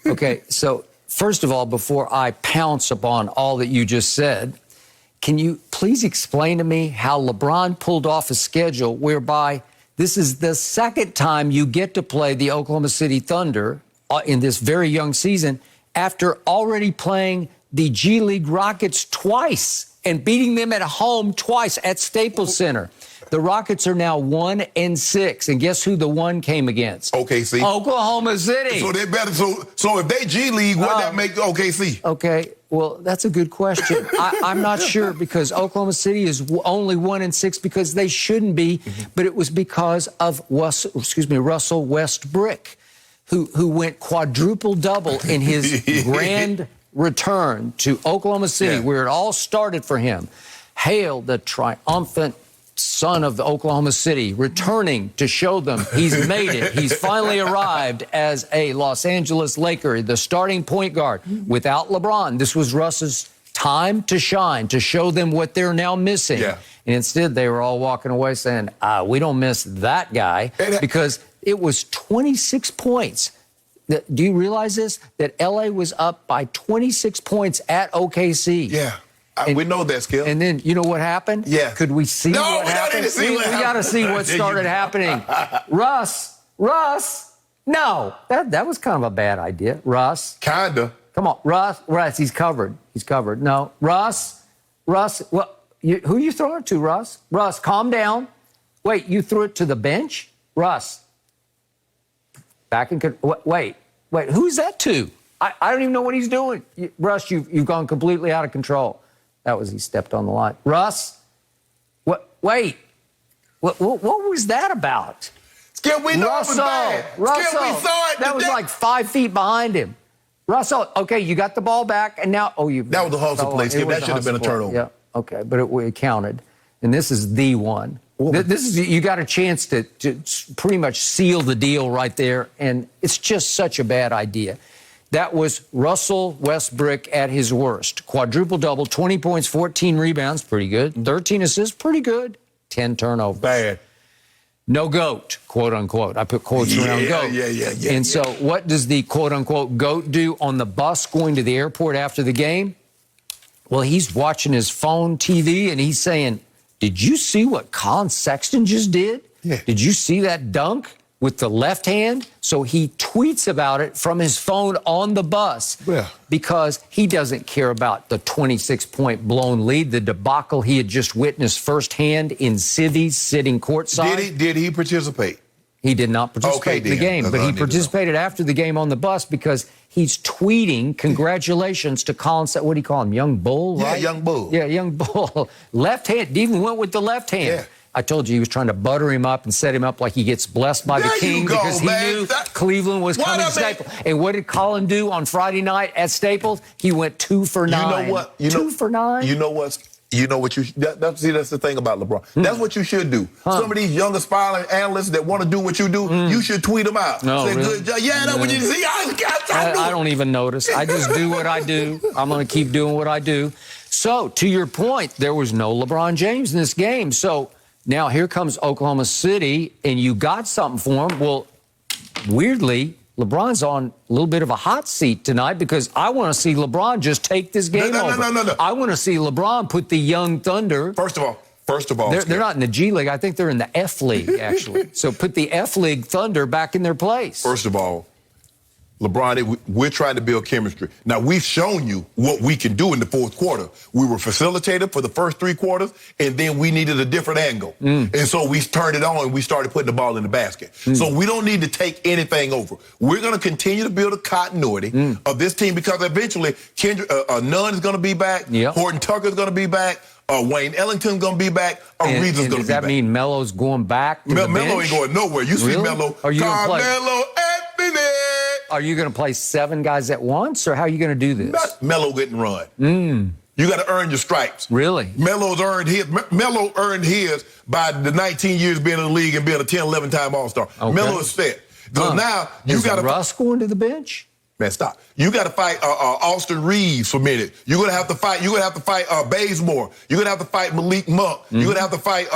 Okay, so first of all, before I pounce upon all that you just said, can you please explain to me how LeBron pulled off a schedule whereby this is the second time you get to play the Oklahoma City Thunder in this very young season after already playing the G League Rockets twice and beating them at home twice at Staples Center. The Rockets are now 1-6, and guess who the one came against? OKC. Oklahoma City. So they better. So if they G League, what that make OKC? Okay, well that's a good question. I'm not sure because Oklahoma City is only 1-6 because they shouldn't be, but it was because of Russell Westbrook, who went quadruple double in his grand return to Oklahoma City, where it all started for him. Hail the triumphant son of Oklahoma City, returning to show them he's made it. He's finally arrived as a Los Angeles Laker, the starting point guard. Without LeBron, this was Russ's time to shine, to show them what they're now missing. And instead, they were all walking away saying, we don't miss that guy, because it was 26 points. Do you realize this? That L.A. was up by 26 points at OKC. We know that, Skip. And then, you know what happened? Could we see what happened? We got to see what started happening. Russ, no. That was kind of a bad idea. Russ. Kinda. Come on, Russ, he's covered. No, Russ, who you throwing it to, Russ? Russ, calm down. Wait, you threw it to the bench? Russ. Back in, wait, who's that to? I don't even know what he's doing. Russ, you've gone completely out of control. That was, he stepped on the line. Russ, what was that about? Skip, we know it was bad. Russell, Skip, we saw it. That was like 5 feet behind him. Russell, okay, you got the ball back, and now, that was a hustle play, Skip. That should have been a turnover. Yeah, okay, but it counted. And this is the one. This is, you got a chance to pretty much seal the deal right there, and it's just such a bad idea. That was Russell Westbrook at his worst. Quadruple-double, 20 points, 14 rebounds, pretty good. 13 assists, pretty good. 10 turnovers. Bad. No GOAT, quote-unquote. I put quotes around GOAT. And so what does the quote-unquote GOAT do on the bus going to the airport after the game? Well, he's watching his phone, TV, and he's saying, did you see what Colin Sexton just did? Did you see that dunk with the left hand? So he tweets about it from his phone on the bus because he doesn't care about the 26-point blown lead, the debacle he had just witnessed firsthand in civvies sitting courtside. Did he participate? He did not participate in the game, but he participated after the game on the bus because he's tweeting congratulations to Colin. What do you call him? Young Bull, right? Yeah, Young Bull. Yeah, Young Bull. Left hand. Even went with the left hand. I told you he was trying to butter him up and set him up like he gets blessed by the king because he knew Cleveland was coming to Staples. And what did Colin do on Friday night at Staples? He went 2 for 9. You know what? 2 for 9. You know what? See, that's the thing about LeBron. That's what you should do. Some of these young aspiring analysts that want to do what you do, you should tweet them out. Say, good job. Yeah, that's what you see. I don't even notice. I just do what I do. I'm going to keep doing what I do. So, to your point, there was no LeBron James in this game. So, now here comes Oklahoma City, and you got something for him. Well, weirdly, LeBron's on a little bit of a hot seat tonight because I want to see LeBron just take this game over. No. I want to see LeBron put the young Thunder. First of all, they're not in the G League. I think they're in the F League, actually. So put the F League Thunder back in their place. First of all, LeBron, we're trying to build chemistry. Now, we've shown you what we can do in the fourth quarter. We were facilitated for the first 3 quarters, and then we needed a different angle. And so we turned it on, and we started putting the ball in the basket. So we don't need to take anything over. We're going to continue to build a continuity of this team because eventually Nunn is going to be back. Horton Tucker is going to be back. Wayne Ellington's going to be back. Ariza's going to be back. Does that mean Melo's going back to the bench? Melo ain't going nowhere. You see Melo. Carmelo Anthony. Are you going to play 7 guys at once, or how are you going to do this? Melo getting run. You got to earn your stripes. Really? Melo's earned his. Melo earned his by the 19 years being in the league and being a 10, 11-time All-Star. Melo is set. Because now you got to. Russ going to the bench? Man, stop. You got to fight Austin Reeves for a minute. You're going to have to fight. You're going to have to fight Bazemore. You're going to have to fight Malik Monk. You're going to have to fight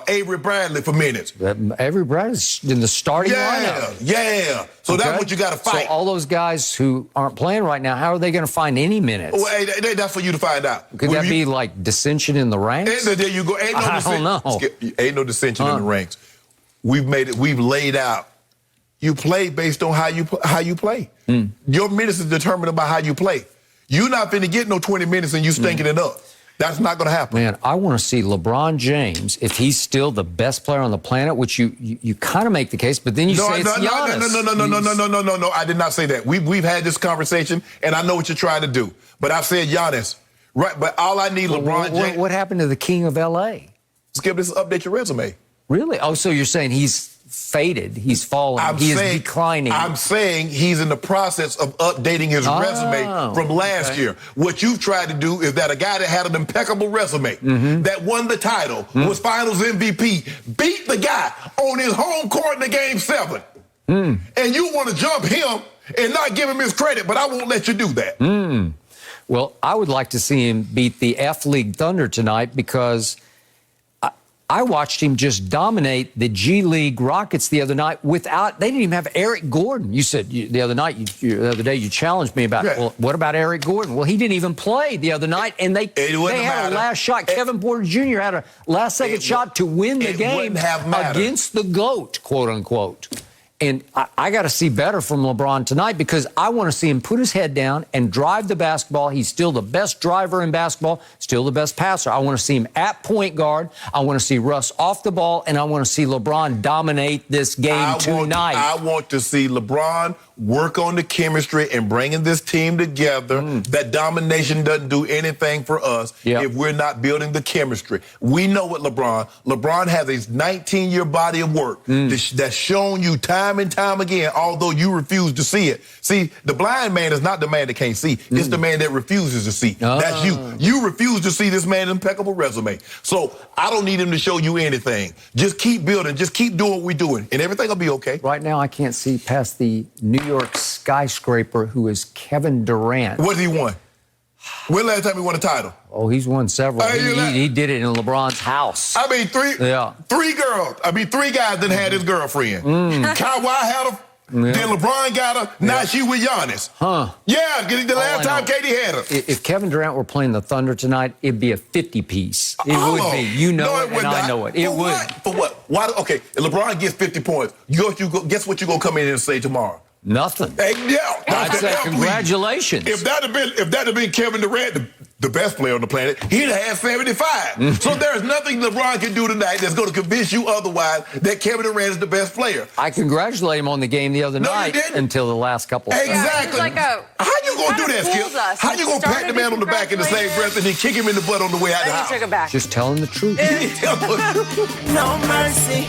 Avery Bradley for minutes. Avery Bradley's in the starting lineup. Yeah. So that's what you got to fight. So all those guys who aren't playing right now, how are they going to find any minutes? Well, hey, that's for you to find out. Could that be like dissension in the ranks? There you go. I don't know. Ain't no dissension in the ranks. We've made it. We've laid out. You play based on how you play. Your minutes is determined by how you play. You're not going to get no 20 minutes and you stinking it up. That's not going to happen. Man, I want to see LeBron James, if he's still the best player on the planet, which you kind of make the case, but then you say it's Giannis. No. I did not say that. We've had this conversation, and I know what you're trying to do. But I've said Giannis. Right, but all I need LeBron James. What happened to the king of L.A.? Skip, this update your resume. Really? Oh, so you're saying he's faded. He's fallen. He is declining. I'm saying he's in the process of updating his resume from last year. What you've tried to do is that a guy that had an impeccable resume, that won the title, was Finals MVP, beat the guy on his home court in the Game 7. And you want to jump him and not give him his credit, but I won't let you do that. Well, I would like to see him beat the F-League Thunder tonight because I watched him just dominate the G League Rockets the other night they didn't even have Eric Gordon. You said the other day you challenged me about, well, what about Eric Gordon? Well, he didn't even play the other night, and they had a last shot. Kevin Porter Jr. had a last-second shot to win the game against the GOAT, quote-unquote. And I got to see better from LeBron tonight because I want to see him put his head down and drive the basketball. He's still the best driver in basketball, still the best passer. I want to see him at point guard. I want to see Russ off the ball, and I want to see LeBron dominate this game tonight. I want to see LeBron work on the chemistry and bringing this team together. That domination doesn't do anything for us if we're not building the chemistry. We know what LeBron has a 19-year body of work that's shown you time and time again, although you refuse to see it. See, the blind man is not the man that can't see. It's the man that refuses to see. That's you. You refuse to see this man's impeccable resume. So I don't need him to show you anything. Just keep building. Just keep doing what we're doing, and everything will be okay. Right now, I can't see past the New York skyscraper who is Kevin Durant. What did he won? When last time he won a title? Oh, he's won several. He did it in LeBron's house. I mean, three guys that had his girlfriend. Kawhi had her. Then LeBron got her. Now she with Giannis. Yeah, the last time KD had her. If Kevin Durant were playing the Thunder tonight, it'd be a 50-piece. It would be. You know it, and I know it. It would. For what? Why? Okay, if LeBron gets 50 points, guess what you're going to come in and say tomorrow? Nothing. I'd say congratulations. If that had been Kevin Durant, the best player on the planet, he'd have had 75. So there's nothing LeBron can do tonight that's going to convince you otherwise that Kevin Durant is the best player. I congratulate him on the game the other night until the last couple of Exactly. Like how you going to do that, Skip? How you going to pat the man on the back in the same breath and then kick him in the butt on the way out the house? Took it back. Just telling the truth. No mercy.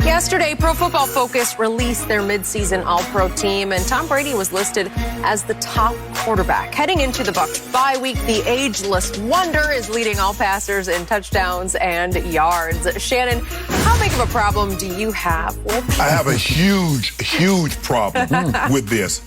Yesterday, Pro Football Focus released their midseason All-Pro team, and Tom Brady was listed as the top quarterback. Heading into the Bucs bye week, the ageless wonder is leading all passers in touchdowns and yards. Shannon, how big of a problem do you have? I have a huge problem with this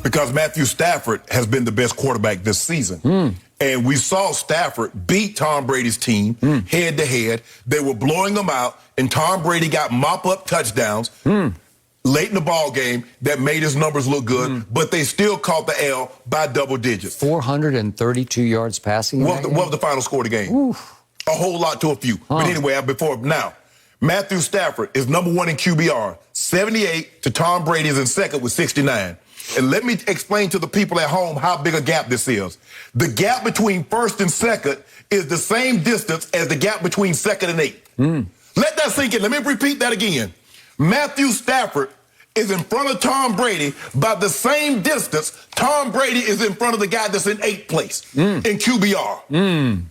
because Matthew Stafford has been the best quarterback this season. And we saw Stafford beat Tom Brady's team head-to-head. They were blowing them out, and Tom Brady got mop-up touchdowns late in the ball game that made his numbers look good, but they still caught the L by double digits. 432 yards passing. What was the final score of the game? Oof. A whole lot to a few. But anyway, now, Matthew Stafford is number one in QBR, 78 to Tom Brady is in second with 69. And let me explain to the people at home how big a gap this is. The gap between first and second is the same distance as the gap between second and eighth. Let that sink in. Let me repeat that again. Matthew Stafford is in front of Tom Brady by the same distance Tom Brady is in front of the guy that's in eighth place in QBR.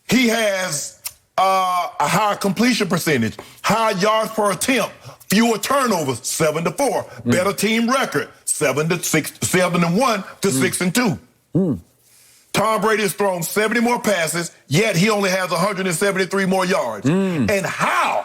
He has a higher completion percentage, higher yards per attempt, fewer turnovers, 7-4, better team record, 7-1 to 6-2. Tom Brady has thrown 70 more passes, yet he only has 173 more yards. And how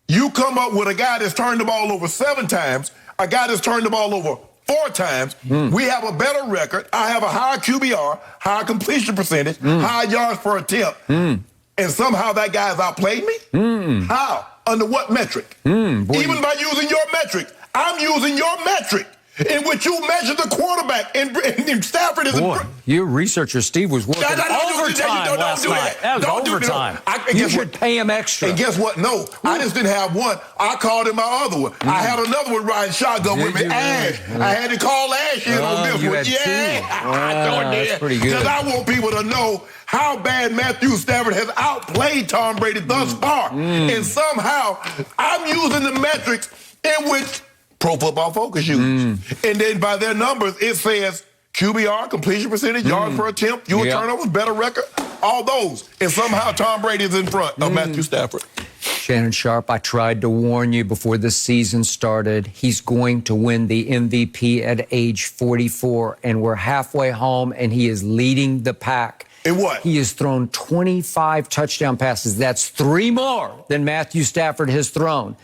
you come up with a guy that's turned the ball over 7 times, a guy that's turned the ball over 4 times, we have a better record. I have a higher QBR, higher completion percentage, higher yards per attempt, and somehow that guy's outplayed me? How? Under what metric? Even by using your metric. I'm using your metric in which you measure the quarterback, and Stafford is... Boy, your researcher, Steve, was working overtime last night. That was overtime. You should pay him extra. And guess what? No, I just didn't have one. I called in my other one. I had another one riding shotgun with me, Ash. I had to call Ash in on this one. That's pretty good. Because I want people to know how bad Matthew Stafford has outplayed Tom Brady thus far. And somehow, I'm using the metrics in which Pro Football Focus use. And then by their numbers, it says QBR, completion percentage, yards per attempt, fewer turnovers, better record, all those. And somehow Tom Brady is in front of Matthew Stafford. Shannon Sharpe, I tried to warn you before the season started. He's going to win the MVP at age 44, and we're halfway home, and he is leading the pack. In what? He has thrown 25 touchdown passes. That's 3 more than Matthew Stafford has thrown.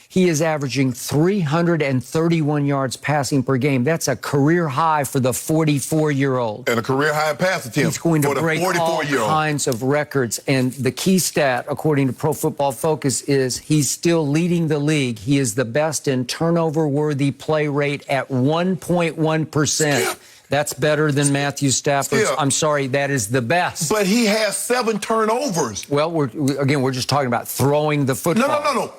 He is averaging 331 yards passing per game. That's a career high for the 44-year-old. And a career high in pass attempts. He's going to for the break all 44-year-old. kinds of records. And the key stat, according to Pro Football Focus, is he's still leading the league. He is the best in turnover-worthy play rate at 1.1%. That's better than Matthew Stafford's. Yeah. I'm sorry, that is the best. But he has 7 turnovers. Well, we're just talking about throwing the football. No.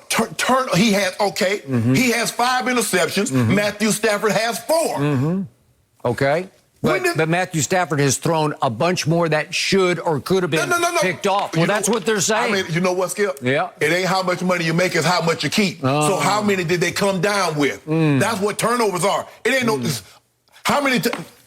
He has, okay. He has 5 interceptions. Matthew Stafford has 4. Okay. But Matthew Stafford has thrown a bunch more that should or could have been picked off. Well, that's what they're saying. I mean, you know what, Skip? Yeah. It ain't how much money you make, it's how much you keep. So how many did they come down with? That's what turnovers are. It ain't no... How many...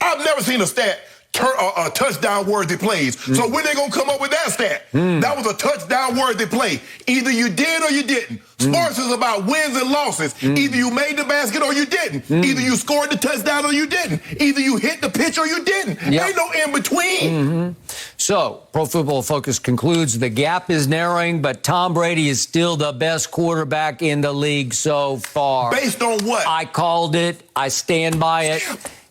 I've never seen a stat, touchdown-worthy plays. So when they going to come up with that stat? That was a touchdown-worthy play. Either you did or you didn't. Sports is about wins and losses. Either you made the basket or you didn't. Either you scored the touchdown or you didn't. Either you hit the pitch or you didn't. Ain't no in-between. So, Pro Football Focus concludes the gap is narrowing, but Tom Brady is still the best quarterback in the league so far. Based on what? I called it. I stand by it.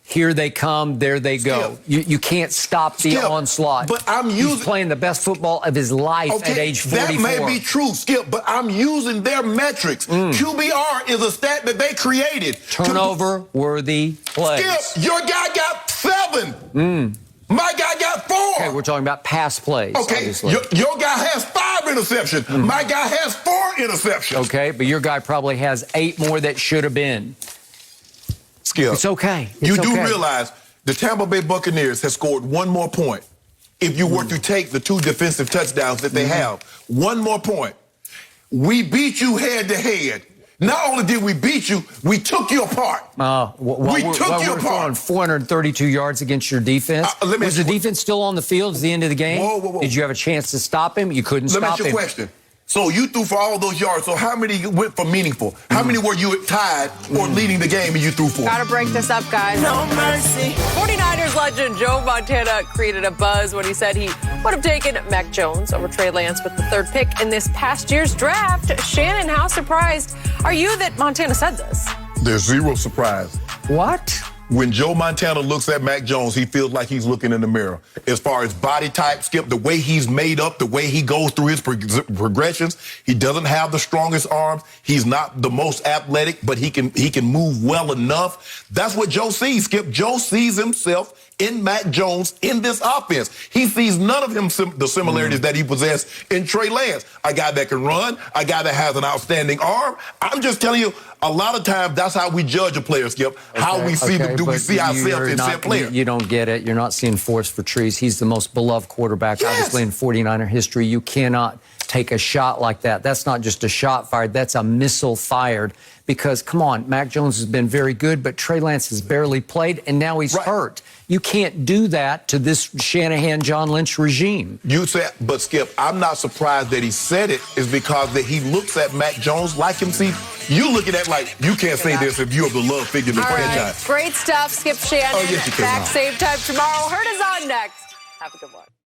Here they come, there they go. You can't stop the onslaught. But He's playing the best football of his life at age 44. That may be true, Skip, but I'm using their metrics. QBR is a stat that they created. Turnover-worthy plays. Skip, your guy got 7. My guy got 4. Okay, we're talking about pass plays, okay, your guy has 5 interceptions. My guy has 4 interceptions. Okay, but your guy probably has 8 more that should have been. Skip. It's okay. You do realize the Tampa Bay Buccaneers has scored 1 more point. If you were to take the 2 defensive touchdowns that they have, 1 more point. We beat you head-to-head. Not only did we beat you, we took you apart. We took you apart. 432 yards against your defense. Was the defense still on the field at the end of the game? Whoa. Did you have a chance to stop him? You couldn't stop him. Let me ask you a question. So you threw for all those yards. So how many went for meaningful? How many were you tied or leading the game and you threw for? Gotta break this up, guys. No mercy. 49ers legend Joe Montana created a buzz when he said he would have taken Mac Jones over Trey Lance with the 3rd pick in this past year's draft. Shannon, how surprised are you that Montana said this? There's 0 surprise. What? When Joe Montana looks at Mac Jones, he feels like he's looking in the mirror. As far as body type, Skip, the way he's made up, the way he goes through his progressions, he doesn't have the strongest arms. He's not the most athletic, but he can move well enough. That's what Joe sees, Skip. Joe sees himself in Mac Jones in this offense. He sees none of the similarities that he possessed in Trey Lance. A guy that can run, a guy that has an outstanding arm. I'm just telling you, a lot of times that's how we judge a player, Skip. How we see them. Do we see ourselves in said player? You don't get it. You're not seeing forest for trees. He's the most beloved quarterback, obviously, in 49er history. You cannot take a shot like that. That's not just a shot fired. That's a missile fired. Because, come on, Mac Jones has been very good, but Trey Lance has barely played, and now he's hurt. You can't do that to this Shanahan, John Lynch regime. You said, but Skip, I'm not surprised that he said it is because that he looks at Mac Jones like him. See, you look at that like you can't say this if you're the love figure in the franchise. Great stuff, Skip Shannon. Oh, yes, you can. Back same time tomorrow. Hurt is on next. Have a good one.